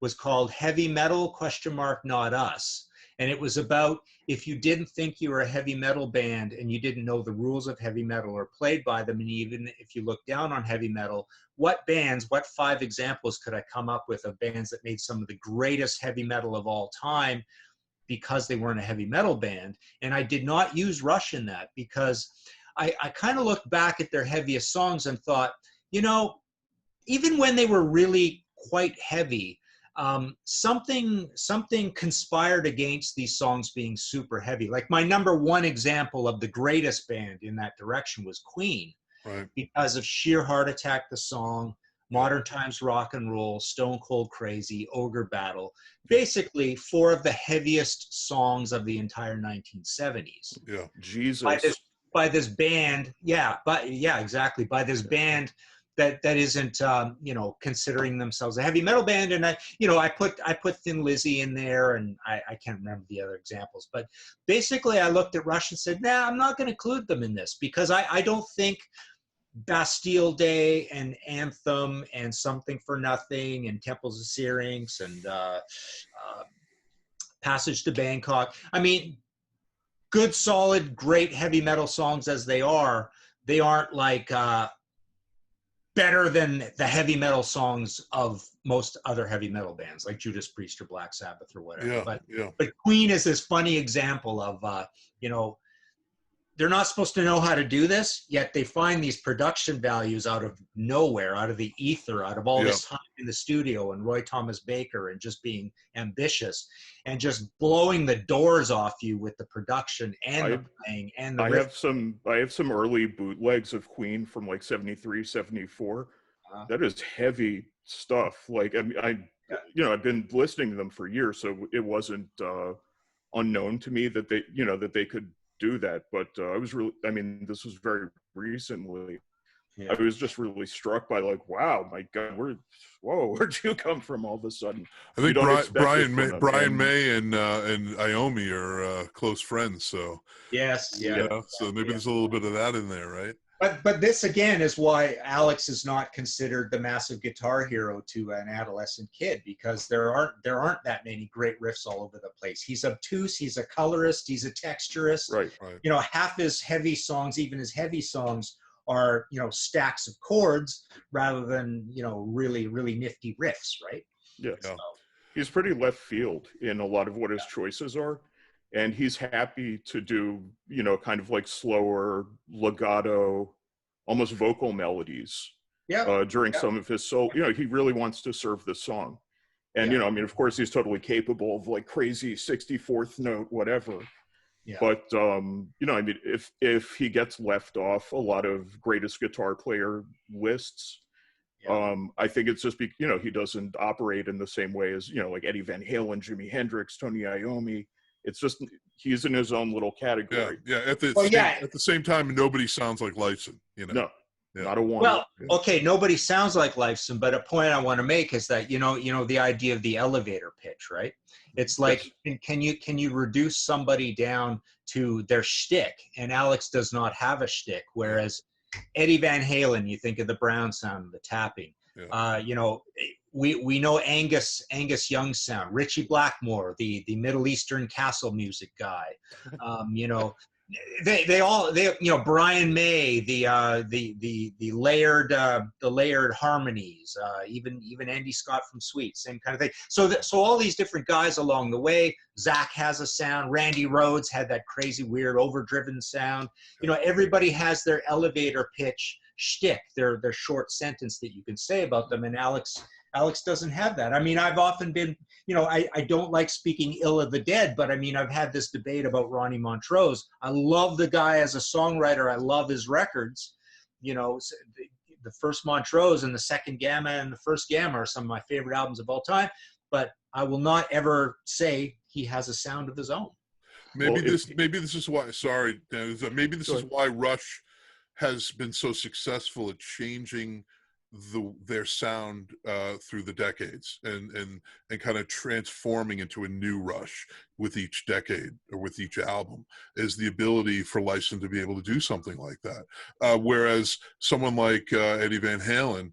was called Heavy Metal ? Not Us. And it was about, if you didn't think you were a heavy metal band and you didn't know the rules of heavy metal or played by them, and even if you look down on heavy metal, what 5 examples could I come up with of bands that made some of the greatest heavy metal of all time because they weren't a heavy metal band? And I did not use Rush in that, because I kind of looked back at their heaviest songs and thought, even when they were really quite heavy, something conspired against these songs being super heavy. Like my number 1 example of the greatest band in that direction was Queen, right? Because of Sheer Heart Attack, the song, Modern Times Rock and Roll, Stone Cold Crazy, Ogre Battle, basically 4 of the heaviest songs of the entire 1970s. Yeah, Jesus. By this band, exactly. By this band that isn't considering themselves a heavy metal band. And I put Thin Lizzy in there, and I can't remember the other examples, but basically I looked at Rush and said, nah, I'm not going to include them in this, because I don't think Bastille Day and Anthem and Something for Nothing and Temples of Syrinx and Passage to Bangkok. I mean, good, solid, great heavy metal songs as they aren't like better than the heavy metal songs of most other heavy metal bands like Judas Priest or Black Sabbath or whatever. But Queen is this funny example of, you know, they're not supposed to know how to do this, yet they find these production values out of nowhere, out of the ether, out of all this time in the studio and Roy Thomas Baker and just being ambitious and just blowing the doors off you with the production and the playing and the I have some early bootlegs of Queen from like 73, 74. That is heavy stuff. Like you know, I've been listening to them for years, so it wasn't unknown to me that they, you know, that they could do that. But I mean, this was very recently. I was just really struck by like, wow, my God, where'd you come from all of a sudden? I think Brian May and Iommi are close friends. So so maybe there's a little bit of that in there, right? But this again is why Alex is not considered the massive guitar hero to an adolescent kid, because there aren't that many great riffs all over the place. He's obtuse, he's a colorist, he's a texturist. Right. You know, half his heavy songs, even his heavy songs, are, you know, stacks of chords rather than, you know, really, really nifty riffs, right? Yeah. So. He's pretty left field in a lot of what his choices are. And he's happy to do, you know, kind of like slower, legato, almost vocal melodies during some of his solo. You know, he really wants to serve the song. And, you know, I mean, of course, he's totally capable of like crazy 64th note, whatever. Yeah. But, you know, I mean, if he gets left off a lot of greatest guitar player lists, I think it's just, you know, he doesn't operate in the same way as, you know, like Eddie Van Halen, Jimi Hendrix, Tony Iommi. It's just he's in his own little category. At the same time, nobody sounds like Lifeson. You know, not a one. Well, okay, nobody sounds like Lifeson, but a point I want to make is that you know the idea of the elevator pitch, right? It's like can you reduce somebody down to their shtick? And Alex does not have a shtick, whereas Eddie Van Halen, you think of the Brown sound, the tapping. You know, we know Angus Young's sound, Richie Blackmore, the Middle Eastern castle music guy. You know, they you know, Brian May, the layered harmonies, even Andy Scott from Sweet, same kind of thing. So all these different guys along the way. Zach has a sound. Randy Rhoads had that crazy weird overdriven sound. You know, everybody has their elevator pitch shtick, their short sentence that you can say about them, and Alex doesn't have that. I mean, I've often been, you know, I don't like speaking ill of the dead, but I mean, I've had this debate about Ronnie Montrose. I love the guy as a songwriter. I love his records. You know, the first Montrose and the second Gamma and the first Gamma are some of my favorite albums of all time, but I will not ever say he has a sound of his own. Maybe this is why, sorry, Dan, maybe this is why Rush has been so successful at changing their sound through the decades and kind of transforming into a new Rush with each decade or with each album, is the ability for Lifeson to be able to do something like that. Whereas someone like Eddie Van Halen,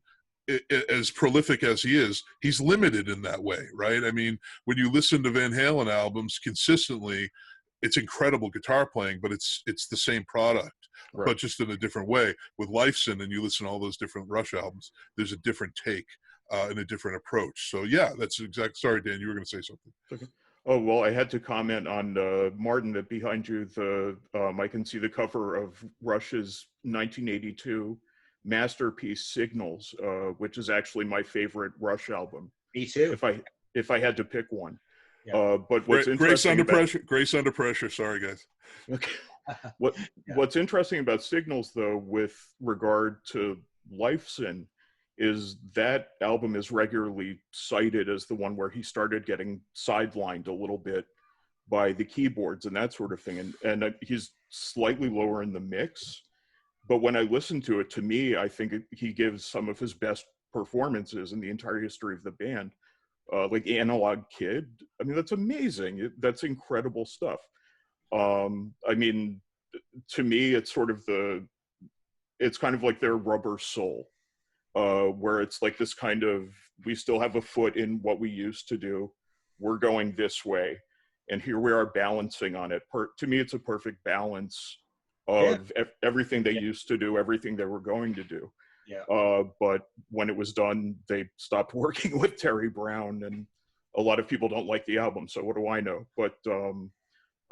as prolific as he is, he's limited in that way, right? I mean, when you listen to Van Halen albums consistently, it's incredible guitar playing, but it's the same product, but just in a different way. With Lifeson, and you listen to all those different Rush albums, there's a different take and a different approach. So yeah, that's exactly. Sorry, Dan, you were going to say something. Okay. Oh, well, I had to comment on Martin, that behind you, I can see the cover of Rush's 1982 masterpiece Signals, which is actually my favorite Rush album. Me too. If I had to pick one. But what's Grace under pressure. Sorry, guys. Okay. What's interesting about Signals, though, with regard to Lifeson, is that album is regularly cited as the one where he started getting sidelined a little bit by the keyboards and that sort of thing. And he's slightly lower in the mix. But when I listen to it, to me, I think he gives some of his best performances in the entire history of the band. Like Analog Kid. I mean, that's amazing. That's incredible stuff. I mean, to me, it's sort of it's kind of like their rubber soul, where it's like this kind of, we still have a foot in what we used to do. We're going this way, and here we are balancing on it. To me, it's a perfect balance of everything they used to do, everything they were going to do. Yeah. But when it was done, they stopped working with Terry Brown, and a lot of people don't like the album. So what do I know? But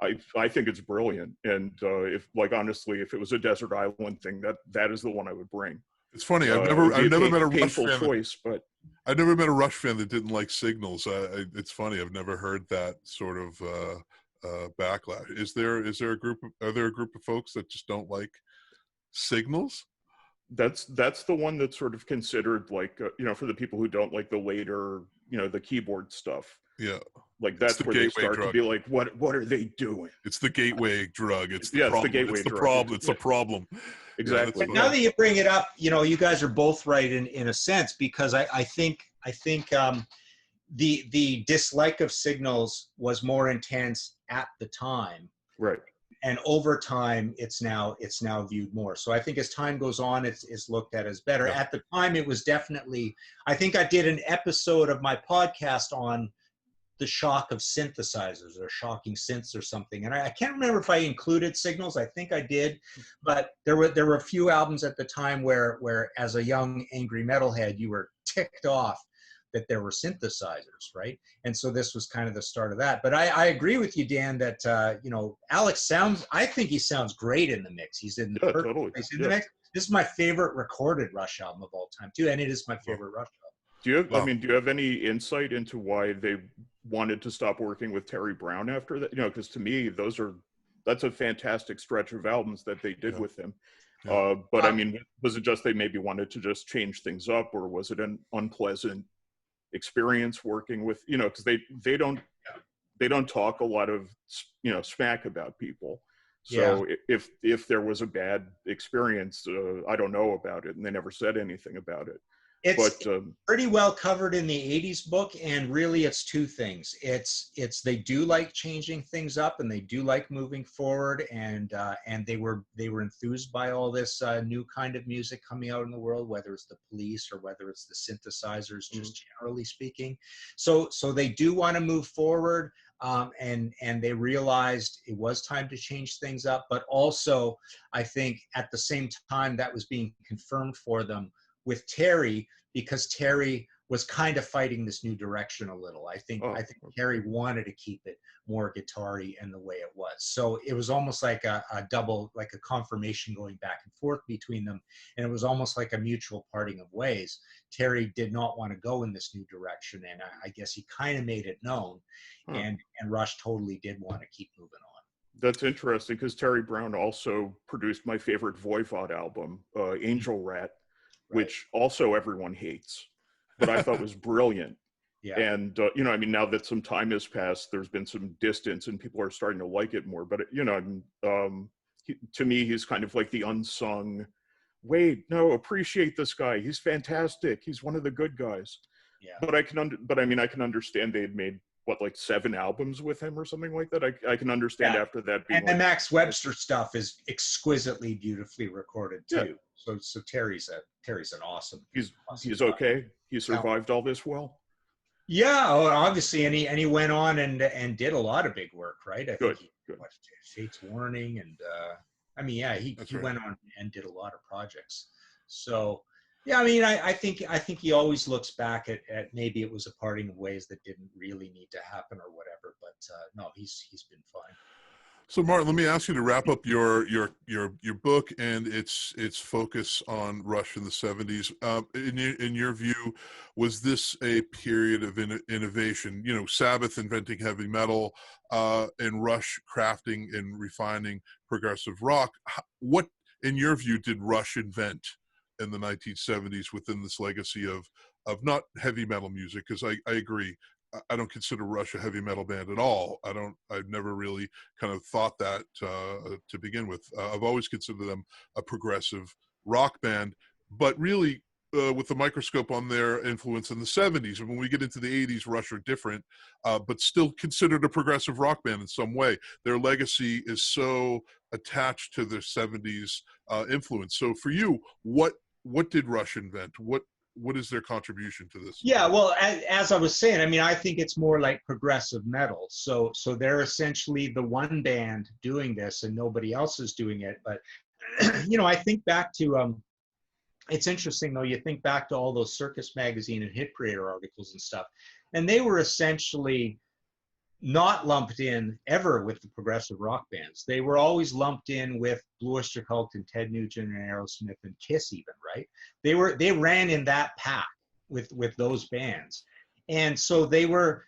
I think it's brilliant. And if, like, honestly, if it was a desert island thing, that is the one I would bring. It's funny. I've never met a Rush fan. Choice, but I've never met a Rush fan that didn't like Signals. It's funny. I've never heard that sort of backlash. Are there a group of folks that just don't like Signals? That's the one that's sort of considered like, for the people who don't like the later, the keyboard stuff. Yeah. Like that's where they start to be like, what are they doing? It's the gateway drug. It's the problem. It's the gateway drug. It's the problem. Exactly. But now that you bring it up, you guys are both right in a sense, because I think the dislike of Signals was more intense at the time. Right. And over time, it's now viewed more. So I think as time goes on, it's looked at as better. Yeah. At the time, it was definitely, I think I did an episode of my podcast on the shock of synthesizers or shocking synths or something. And I can't remember if I included Signals. I think I did, but there were a few albums at the time where as a young angry metalhead, you were ticked off that there were synthesizers, right? And so this was kind of the start of that. But I agree with you, Dan, that Alex I think he sounds great in the mix. He's in the perfect place in the mix. This is my favorite recorded Rush album of all time too, and it is my favorite Rush album. Do you have any insight into why they wanted to stop working with Terry Brown after that? Because to me, that's a fantastic stretch of albums that they did with him. But I mean, was it just they maybe wanted to just change things up, or was it an unpleasant experience working with, because they don't talk a lot of smack about people. So if there was a bad experience, I don't know about it, and they never said anything about it. It's pretty well covered in the 80s book, and really it's two things. It's they do like changing things up, and they do like moving forward, and they were enthused by all this new kind of music coming out in the world, whether it's the Police or whether it's the synthesizers, just generally speaking. So they do want to move forward, and they realized it was time to change things up, but also I think at the same time that was being confirmed for them with Terry, because Terry was kind of fighting this new direction a little. I think Terry wanted to keep it more guitar-y and the way it was. So it was almost like a double, like a confirmation going back and forth between them. And it was almost like a mutual parting of ways. Terry did not want to go in this new direction, and I guess he kind of made it known. And Rush totally did want to keep moving on. That's interesting, because Terry Brown also produced my favorite Voivod album, Angel Rat, which also everyone hates, but I thought was brilliant. Yeah. And, I mean, now that some time has passed, there's been some distance and people are starting to like it more. But, to me, he's kind of like the unsung, appreciate this guy. He's fantastic. He's one of the good guys. Yeah. But I can understand they had made, 7 albums with him or something like that. I can understand after that. And the Max Webster stuff is exquisitely beautifully recorded too. Yeah. So Terry's an awesome. He's okay. He survived all this well. Yeah, obviously, and he went on and did a lot of big work, right? I think Good. Fate's Warning, and he went on and did a lot of projects. So yeah, I mean, I think he always looks back at maybe it was a parting of ways that didn't really need to happen or whatever. But no, he's been fine. So, Martin, let me ask you to wrap up your book and its focus on Rush in the 70s. In your view, was this a period of innovation? Sabbath inventing heavy metal, and Rush crafting and refining progressive rock. What, in your view, did Rush invent in the 1970s within this legacy of not heavy metal music? Because I agree. I don't consider Rush a heavy metal band at all. I've never really kind of thought that to begin with. I've always considered them a progressive rock band, but really with the microscope on their influence in the 70s. And when we get into the 80s, Rush are different, but still considered a progressive rock band in some way. Their legacy is so attached to their 70s influence. So for you, what did Rush invent? What is their contribution to this? Yeah, well, as I was saying, I mean, I think it's more like progressive metal. So they're essentially the one band doing this, and nobody else is doing it. But I think back to it's interesting though. You think back to all those Circus Magazine and Hit Parader articles and stuff, and they were essentially not lumped in ever with the progressive rock bands. They were always lumped in with Blue Oyster Cult and Ted Nugent and Aerosmith and Kiss even, right? They ran in that pack with those bands. And so they were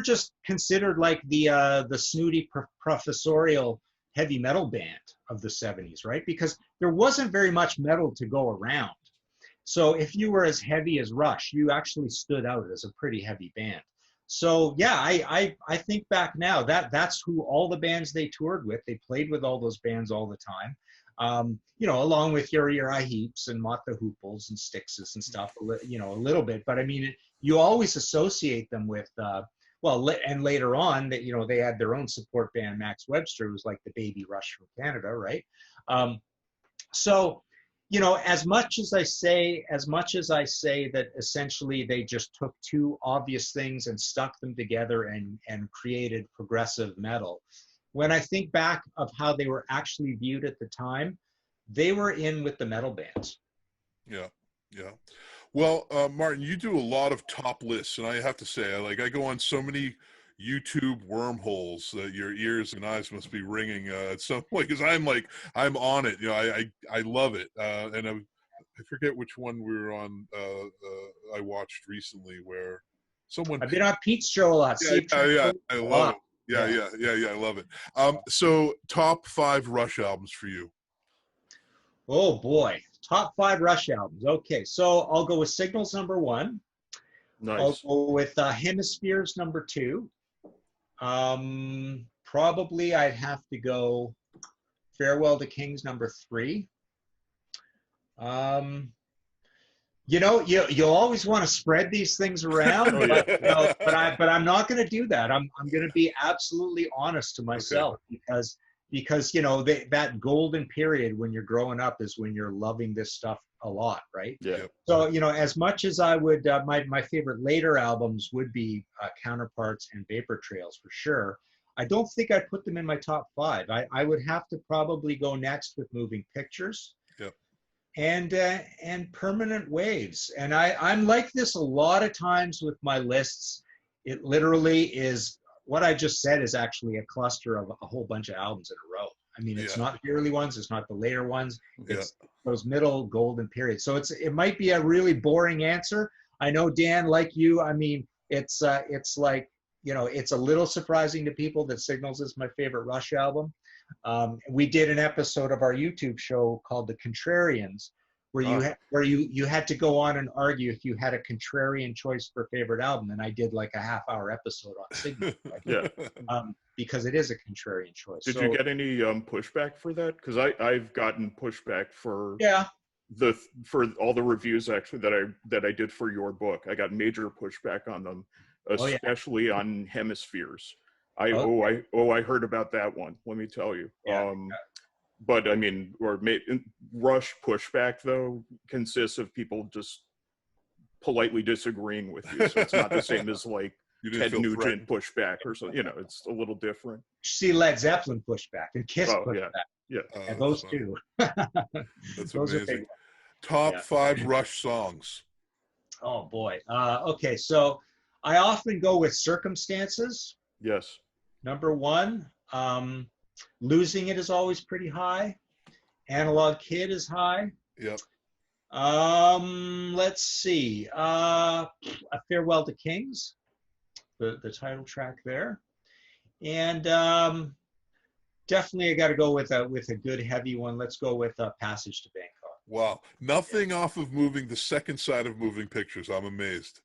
just considered like the snooty professorial heavy metal band of the 70s, right? Because there wasn't very much metal to go around. So if you were as heavy as Rush, you actually stood out as a pretty heavy band. So yeah, I think back now that's who all the bands they toured with. They played with all those bands all the time, along with your Uriah Heeps and Mott the Hooples and Styxes and stuff, a little bit. But I mean, you always associate them with and later on that they had their own support band, Max Webster, who was like the baby Rush from Canada, right? So. As much as I say that essentially they just took two obvious things and stuck them together and created progressive metal, when I think back of how they were actually viewed at the time, they were in with the metal bands. Yeah. Well, Martin, you do a lot of top lists, and I have to say, I go on so many YouTube wormholes that your ears and eyes must be ringing at some point, because I'm on it. I love it, and I forget which one we were on. I watched recently where someone. I've been on Pete's show a lot. Yeah, I love it. Yeah, I love it. So top 5 Rush albums for you. Oh boy, top 5 Rush albums. Okay, so I'll go with Signals number 1. Nice. I'll go with Hemispheres number 2. Probably I'd have to go Farewell to Kings number 3. You always want to spread these things around, but I'm not going to do that. I'm going to be absolutely honest to myself, because that golden period when you're growing up is when you're loving this stuff a lot, right? Yeah. So as much as I would, my favorite later albums would be Counterparts and Vapor Trails for sure. I don't think I'd put them in my top 5. I would have to probably go next with Moving Pictures. Yep. And Permanent Waves. And I'm like this a lot of times with my lists. It literally is, what I just said is actually a cluster of a whole bunch of albums in a row. I mean, it's not the early ones, it's not the later ones, it's those middle golden periods. So it might be a really boring answer. I know, Dan, like you, I mean, it's like, it's a little surprising to people that Signals is my favorite Rush album. We did an episode of our YouTube show called The Contrarians, where you had to go on and argue if you had a contrarian choice for favorite album, and I did like a half-hour episode on Signals, because it is a contrarian choice. Did you get any pushback for that? Because I've gotten pushback for for all the reviews actually that I did for your book. I got major pushback on them, especially on Hemispheres. I heard about that one. Let me tell you. But I mean, Rush pushback though consists of people just politely disagreeing with you. So it's not the same as like Ted Nugent pushback or something. It's a little different. See Led Zeppelin pushback and Kiss pushback. Yeah. And those two. That's those amazing. Top 5 Rush songs. Oh boy. Okay, so I often go with Circumstances. Yes. Number 1. Losing It is always pretty high. Analog Kid is high. Yep. Let's see. A Farewell to Kings, the title track there, and definitely I got to go with a good heavy one. Let's go with Passage to Bangkok. Wow, nothing off of the second side of Moving Pictures. I'm amazed.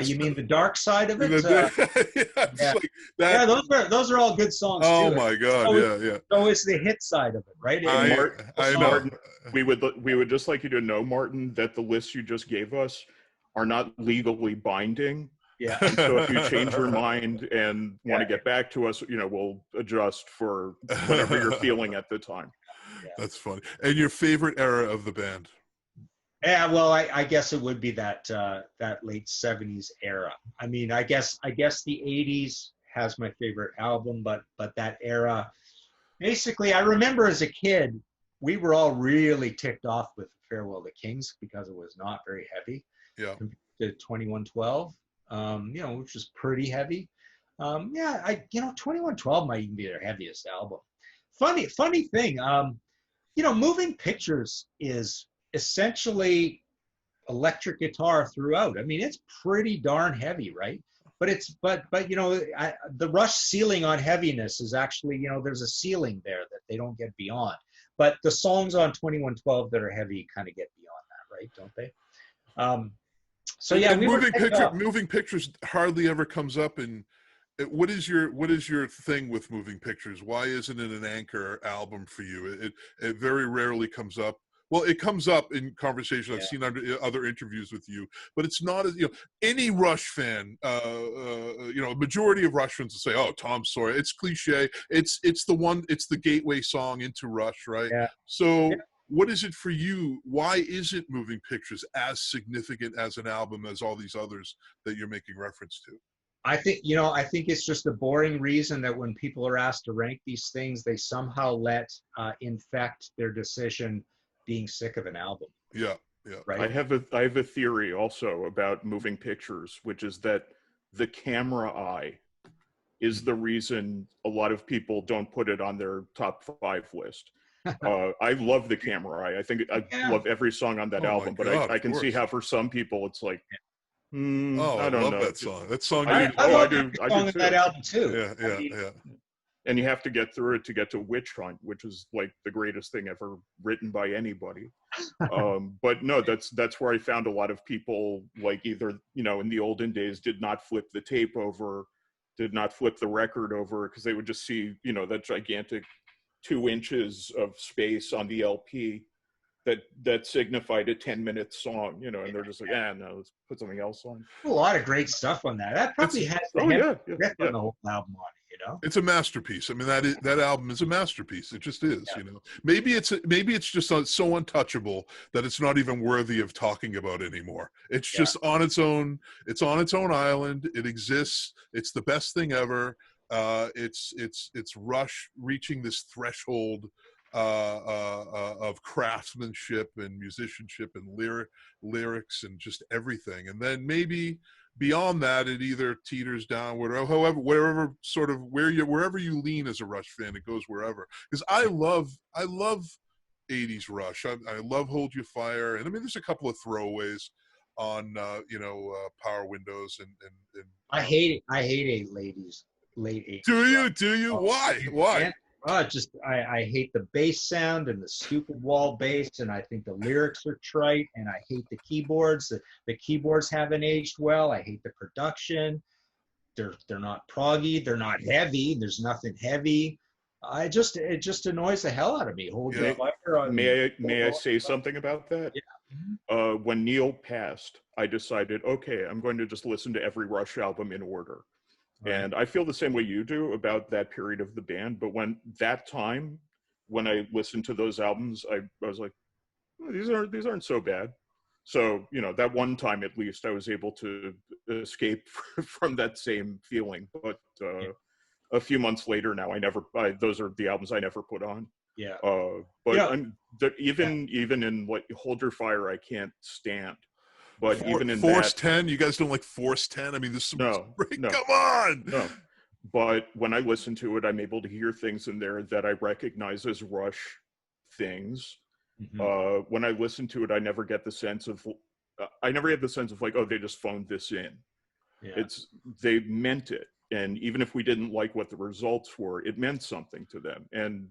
You mean the dark side of it? Yeah, those are all good songs. Oh too. My God, yeah. So it's the hit side of it, right? I know. Martin, we would just like you to know, Martin, that the lists you just gave us are not legally binding. Yeah. And so if you change your mind and want to get back to us, we'll adjust for whatever you're feeling at the time. Yeah. That's funny. And your favorite era of the band? Yeah, well, I guess it would be that late '70s era. I mean, I guess the '80s has my favorite album, but that era, basically, I remember as a kid, we were all really ticked off with Farewell to Kings because it was not very heavy. Yeah. Compared to 2112, which was pretty heavy. 2112 might even be their heaviest album. Funny thing, Moving Pictures is essentially electric guitar throughout. I mean, it's pretty darn heavy, right? But the Rush ceiling on heaviness is actually, there's a ceiling there that they don't get beyond. But the songs on 2112 that are heavy kind of get beyond that, right? Don't they? Moving Pictures hardly ever comes up in. What is your thing with Moving Pictures? Why isn't it an anchor album for you? It very rarely comes up. Well, it comes up in conversation I've seen under other interviews with you, but it's not as, any Rush fan, a majority of Rush fans will say, "Oh, Tom Sawyer." It's cliche. It's the gateway song into Rush, right? Yeah. So. Yeah. What is it for you? Why isn't Moving Pictures as significant as an album as all these others that you're making reference to? I think it's just a boring reason that when people are asked to rank these things, they somehow let infect their decision being sick of an album. Yeah. Right. I have a theory also about Moving Pictures, which is that the camera eye is the reason a lot of people don't put it on their top 5 list. I love the camera eye. I think I love every song on that album, but I can see how for some people it's like, I don't know. That song. That song. I love that album too. Yeah. And you have to get through it to get to Witch Hunt, which is like the greatest thing ever written by anybody. But no, that's where I found a lot of people, like, either, in the olden days, did not flip the tape over, did not flip the record over, because they would just see, that gigantic 2 inches of space on the LP that signified a 10-minute song, and they're just like, no, let's put something else on. A lot of great stuff on that. That probably has the whole album on it. It's a masterpiece. I mean, that album is a masterpiece. It just is. Maybe it's just so untouchable that it's not even worthy of talking about anymore. It's just on its own. It's on its own island. It exists. It's the best thing ever. It's Rush reaching this threshold of craftsmanship and musicianship and lyrics and just everything. And then maybe beyond that, it either teeters down, wherever you lean as a Rush fan, it goes wherever. Because I love 80s Rush. I love Hold Your Fire, and I mean, there's a couple of throwaways on Power Windows and I hate late 80s. Do you? Why? I hate the bass sound and the stupid wall bass, and I think the lyrics are trite, and I hate the keyboards. The keyboards haven't aged well. I hate the production. They're not proggy. They're not heavy. There's nothing heavy. It just annoys the hell out of me. May I say something about that? Yeah. When Neil passed, I decided, okay, I'm going to just listen to every Rush album in order. Right. And I feel the same way you do about that period of the band. But when I listened to those albums, I was like, oh, these aren't so bad. So, that one time at least I was able to escape from that same feeling. But a few months later now, those are the albums I never put on. Yeah. Even in what Hold Your Fire, I can't stand. But even in Force 10, you guys don't like Force 10? I mean, there's some no. Come on. No. But when I listen to it, I'm able to hear things in there that I recognize as Rush things. Mm-hmm. When I listen to it, I never get the sense of like, oh, they just phoned this in. Yeah. They meant it. And even if we didn't like what the results were, it meant something to them. And,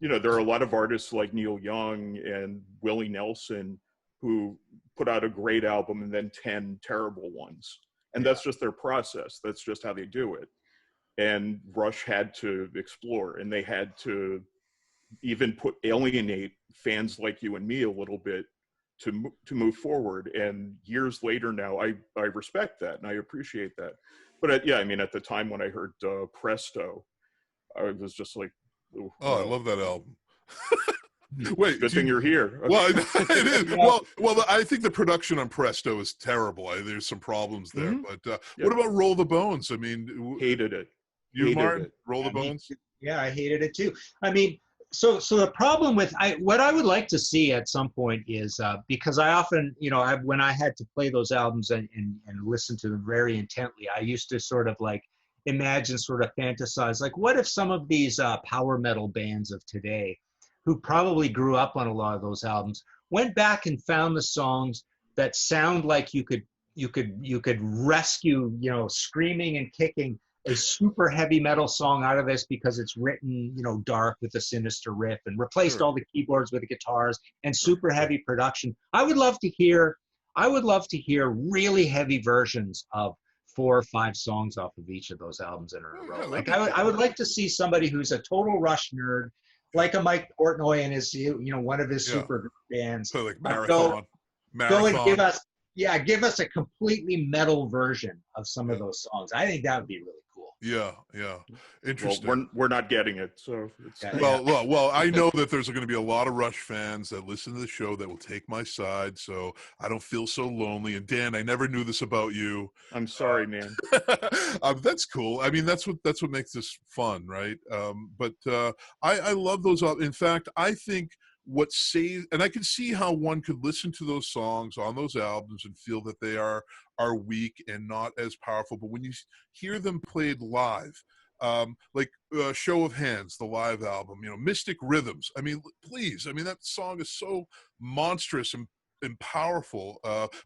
there are a lot of artists like Neil Young and Willie Nelson who put out a great album and then 10 terrible ones. And that's just their process. That's just how they do it. And Rush had to explore, and they had to even alienate fans like you and me a little bit to move forward. And years later now, I respect that and I appreciate that. But yeah, I mean, at the time when I heard Presto, I was just like, oh, I love that album. Wait, good thing you're here. Well, it is. Well, I think the production on Presto is terrible. There's some problems there. But what about Roll the Bones? I mean, hated it. You, hated Martin? It. Roll the Bones? Yeah, I hated it too. I mean, so the problem with what I would like to see at some point is because I often, when I had to play those albums and listen to them very intently, I used to sort of like imagine, sort of fantasize, like, what if some of these power metal bands of today, who probably grew up on a lot of those albums, went back and found the songs that sound like you could rescue, screaming and kicking a super heavy metal song out of this because it's written, dark with a sinister riff, and replaced all the keyboards with the guitars and super heavy production. I would love to hear really heavy versions of 4 or 5 songs off of each of those albums in a row. Like I would like to see somebody who's a total Rush nerd, like a Mike Portnoy and his, one of his super bands. So like Marathon. Go and give us a completely metal version of some of those songs. I think that would be really cool. Yeah, interesting. Well, we're not getting it, so it's well, I know that there's going to be a lot of Rush fans that listen to the show that will take my side, so I don't feel so lonely. And Dan, I never knew this about you. I'm sorry, man. That's cool. I mean, that's what makes this fun, right? But I love those. In fact, I think what saves, and I can see how one could listen to those songs on those albums and feel that they are weak and not as powerful, but when you hear them played live, like Show of Hands, the live album, Mystic Rhythms, I mean, please, I mean, that song is so monstrous and powerful,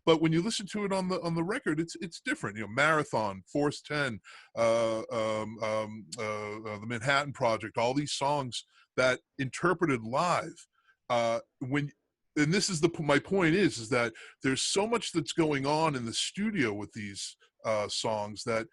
but when you listen to it on the record, it's different. Marathon, Force 10, the Manhattan Project, all these songs that interpreted live, and this is my point is that there's so much that's going on in the studio with these songs that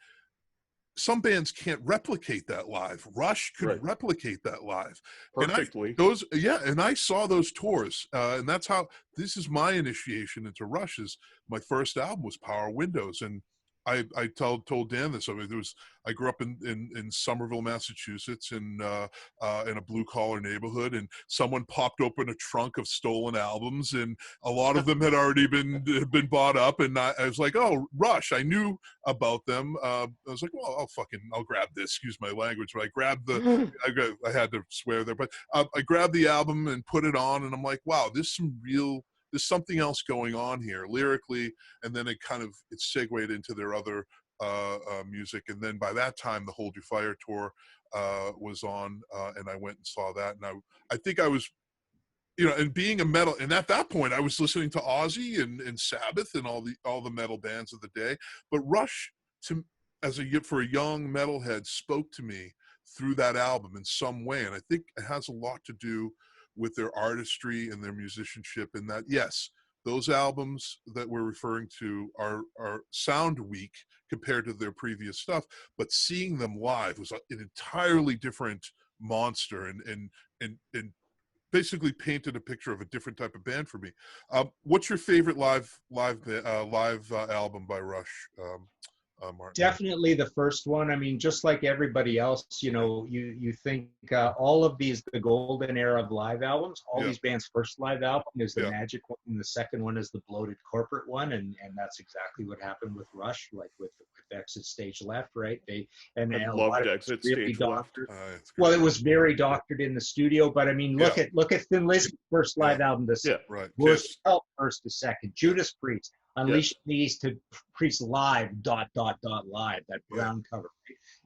some bands can't replicate that live. Rush could replicate that live perfectly. And I saw those tours, and that's how this is my initiation into Rush. Is my first album was Power Windows, and I told Dan this. I mean, I grew up in Somerville, Massachusetts, in a blue collar neighborhood, and someone popped open a trunk of stolen albums, and a lot of them had already been bought up. And I was like, oh, Rush! I knew about them. I was like, well, I'll grab this. Excuse my language, but I grabbed I had to swear there, but I grabbed the album and put it on, and I'm like, wow, there's something else going on here lyrically, and then it segued into their other music. And then by that time, the Hold Your Fire tour was on, and I went and saw that. And I think I was, and being a metal, and at that point, I was listening to Ozzy and Sabbath and all the metal bands of the day. But Rush, for a young metalhead, spoke to me through that album in some way, and I think it has a lot to do with their artistry and their musicianship, and that, yes, those albums that we're referring to are sound weak compared to their previous stuff, but seeing them live was an entirely different monster, and basically painted a picture of a different type of band for me. What's your favorite live album by Rush, Martin? Definitely the first one. I mean, just like everybody else, you think all of the golden era of live albums, these bands' first live album is the Magic one, and the second one is the bloated corporate one, and that's exactly what happened with Rush, like with Exit Stage Left, right? I loved Exit Stage Left. Well, it was very doctored in the studio, but I mean, look at Thin Lizzy's first live album, Worst Help first to second, Judas Priest, Unleash the East to Priest Live, ... live, that brown cover.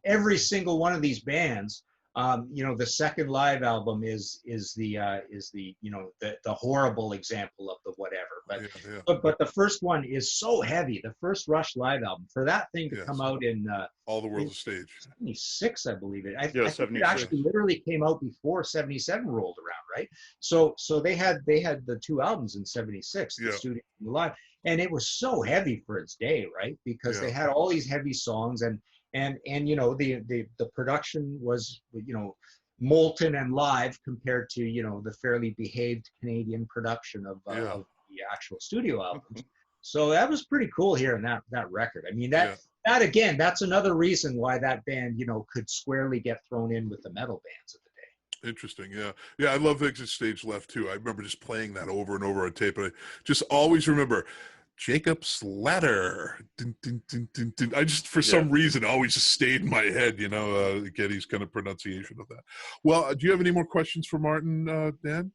Every single one of these bands, the second live album is the horrible example of the whatever. But the first one is so heavy. The first Rush live album, for that thing to come out in All the World's a Stage, 76, I believe it. I think it actually literally came out before 77 rolled around, right? So they had the 2 albums in 76, the studio and the live. And it was so heavy for its day, right? Because they had all these heavy songs, and the production was molten and live compared to the fairly behaved Canadian production of the actual studio albums. So that was pretty cool hearing that record. I mean, that again, that's another reason why that band, could squarely get thrown in with the metal bands of the day. Interesting. Yeah. I love Exit Stage Left too. I remember just playing that over and over on tape. And I just always remember Jacob's Ladder. Dun, dun, dun, dun, dun. I just, for some reason, always just stayed in my head, Geddy's kind of pronunciation of that. Well, do you have any more questions for Martin, Dan?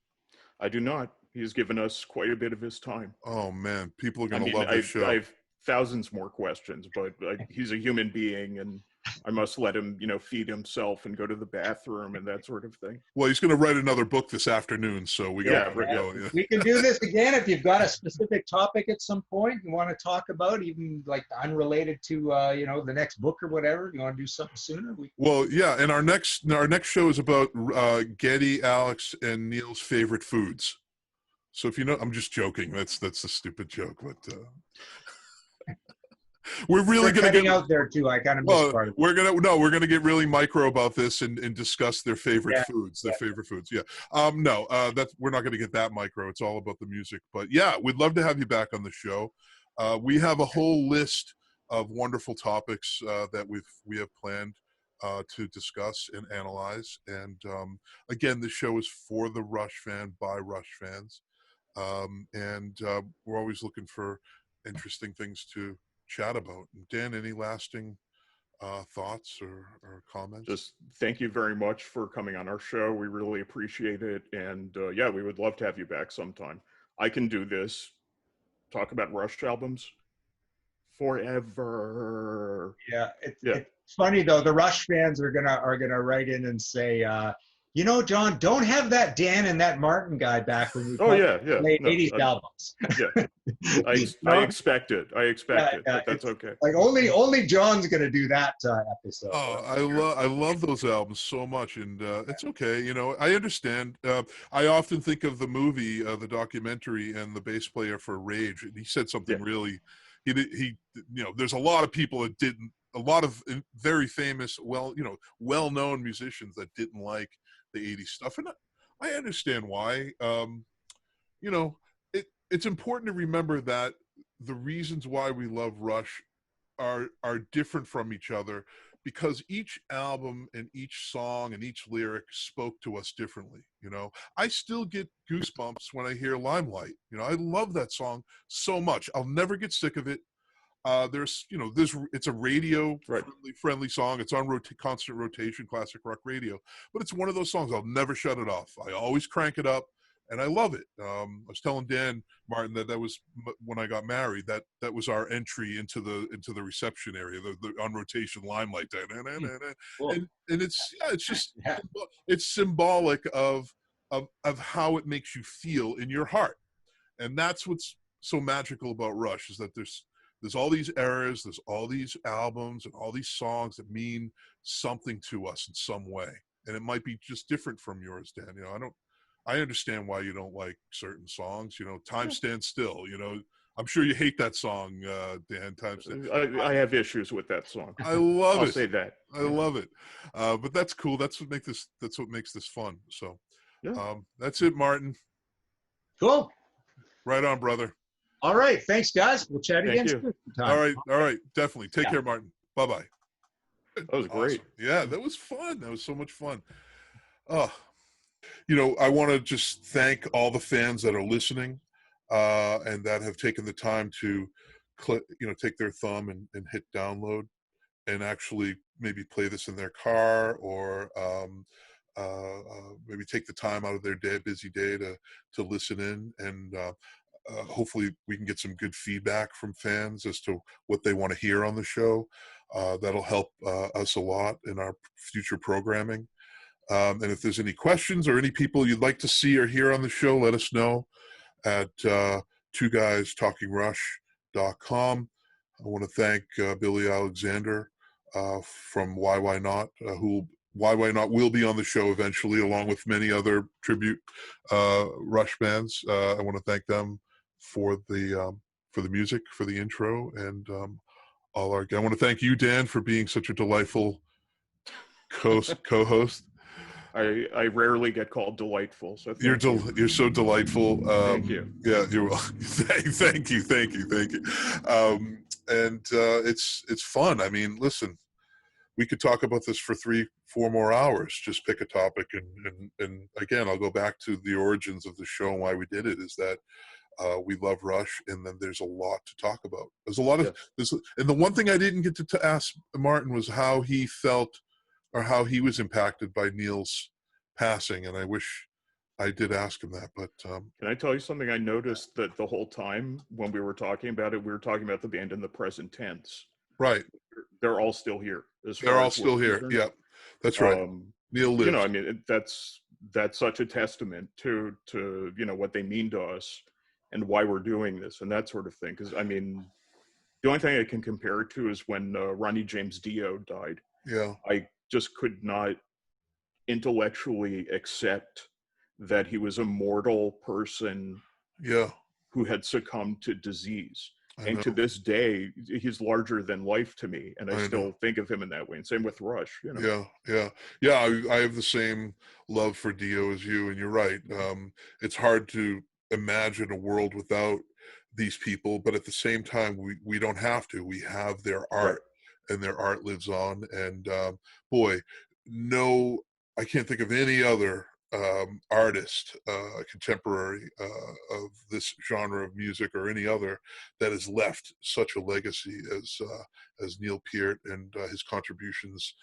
I do not. He's given us quite a bit of his time. Oh man, people are going to love this show. I have thousands more questions, but he's a human being, and I must let him, feed himself and go to the bathroom and that sort of thing. Well, he's going to write another book this afternoon, so we got to go. Yeah. We can do this again if you've got a specific topic at some point you want to talk about, even like unrelated to the next book or whatever. You want to do something sooner? Well, yeah, and our next show is about Geddy, Alex, and Neil's favorite foods. So if I'm just joking. That's a stupid joke, but we're really going to get out there too. I kind of missed part of it. We're gonna get really micro about this and discuss their favorite foods. Their favorite foods. Yeah. We're not going to get that micro. It's all about the music. But yeah, we'd love to have you back on the show. We have a whole list of wonderful topics that we have planned to discuss and analyze. And again, this show is for the Rush fan by Rush fans. And we're always looking for interesting things to chat about. Dan, any lasting thoughts or comments? Just thank you very much for coming on our show. We really appreciate it. And we would love to have you back sometime. I can do this. Talk about Rush albums forever. Yeah. It's funny though. The Rush fans are gonna write in and say, John, don't have that Dan and that Martin guy back when we played 80s albums. Yeah, I expect it. But that's okay. Like only John's gonna do that episode. Oh, I love those albums so much, and it's okay. I understand. I often think of the movie, the documentary, and the bass player for Rage, and he said something really. He there's a lot of people that didn't. A lot of very famous, well-known musicians that didn't like the 80s stuff, and I understand why. It's important to remember that the reasons why we love Rush are different from each other, because each album and each song and each lyric spoke to us differently. I still get goosebumps when I hear Limelight. I love that song so much. I'll never get sick of it. It's a radio friendly song. It's on constant rotation, classic rock radio, but it's one of those songs I'll never shut it off. I always crank it up, and I love it. I was telling Dan Martin that was when I got married. That was our entry into the reception area, the on rotation Limelight. Cool. And it's symbolic of how it makes you feel in your heart, and that's what's so magical about Rush, is that there's all these eras, there's all these albums and all these songs that mean something to us in some way. And it might be just different from yours, Dan. I understand why you don't like certain songs. Time Stands Still, I'm sure you hate that song, Dan. Time Stands Still. I have issues with that song. I love it. I'll say that. I love it. But that's cool. That's what makes this fun. So that's it, Martin. Cool. Right on, brother. All right. Thanks, guys. We'll chat again soon. All right. Definitely. Take care, Martin. Bye-bye. That was great. Yeah, that was fun. That was so much fun. I want to just thank all the fans that are listening and that have taken the time to take their thumb and hit download and actually maybe play this in their car, or maybe take the time out of their busy day to listen in, and hopefully we can get some good feedback from fans as to what they want to hear on the show. That'll help us a lot in our future programming. And if there's any questions or any people you'd like to see or hear on the show, let us know at twoguystalkingrush.com. I want to thank Billy Alexander from Why Not, who Why Not will be on the show eventually, along with many other tribute Rush bands. I want to thank them for the music, for the intro, and I want to thank you, Dan, for being such a delightful co-host. I rarely get called delightful, so You're so delightful. Thank you. Yeah, you're welcome. Thank you. It's fun. I mean, listen, we could talk about this for 3-4 more hours. Just pick a topic, and again, I'll go back to the origins of the show and why we did it. Is that we love Rush, and then there's a lot to talk about. There's a lot of and the one thing I didn't get to ask Martin was how he felt or how he was impacted by Neil's passing, and I wish I did ask him that. But can I tell you something? I noticed that the whole time when we were talking about it, we were talking about the band in the present tense. Right. They're all still here. They're all still here. Yeah, that's right. Neil lives. You know, I mean, that's such a testament to you know what they mean to us and why we're doing this and that sort of thing. Because I mean, the only thing I can compare it to is when Ronnie James Dio died. Yeah. I just could not intellectually accept that he was a mortal person. Yeah. Who had succumbed to disease. And to this day, he's larger than life to me, and I still think of him in that way. And same with Rush, you know. Yeah. I have the same love for Dio as you, and you're right. It's hard to imagine a world without these people, but at the same time, we don't have to. We have their art, and their art lives on. And boy, no, I can't think of any other artist, contemporary of this genre of music or any other that has left such a legacy as Neil Peart and his contributions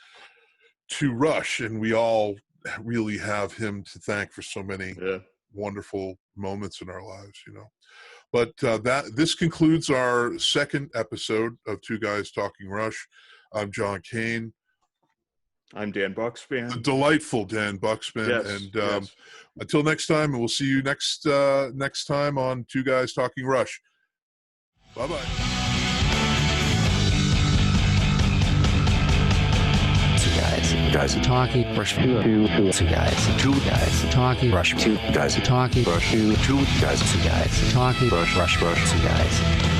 to Rush. And we all really have him to thank for so many wonderful moments in our lives, you know. But this concludes our second episode of Two Guys Talking Rush. I'm John Kane. I'm Dan Buxbaum. The delightful Dan Buxbaum. And until next time, we'll see you next time on Two Guys Talking Rush. Bye-bye. Two guys talking rush. Two guys talking rush. Two guys talking rush. Two guys talking rush. Two guys.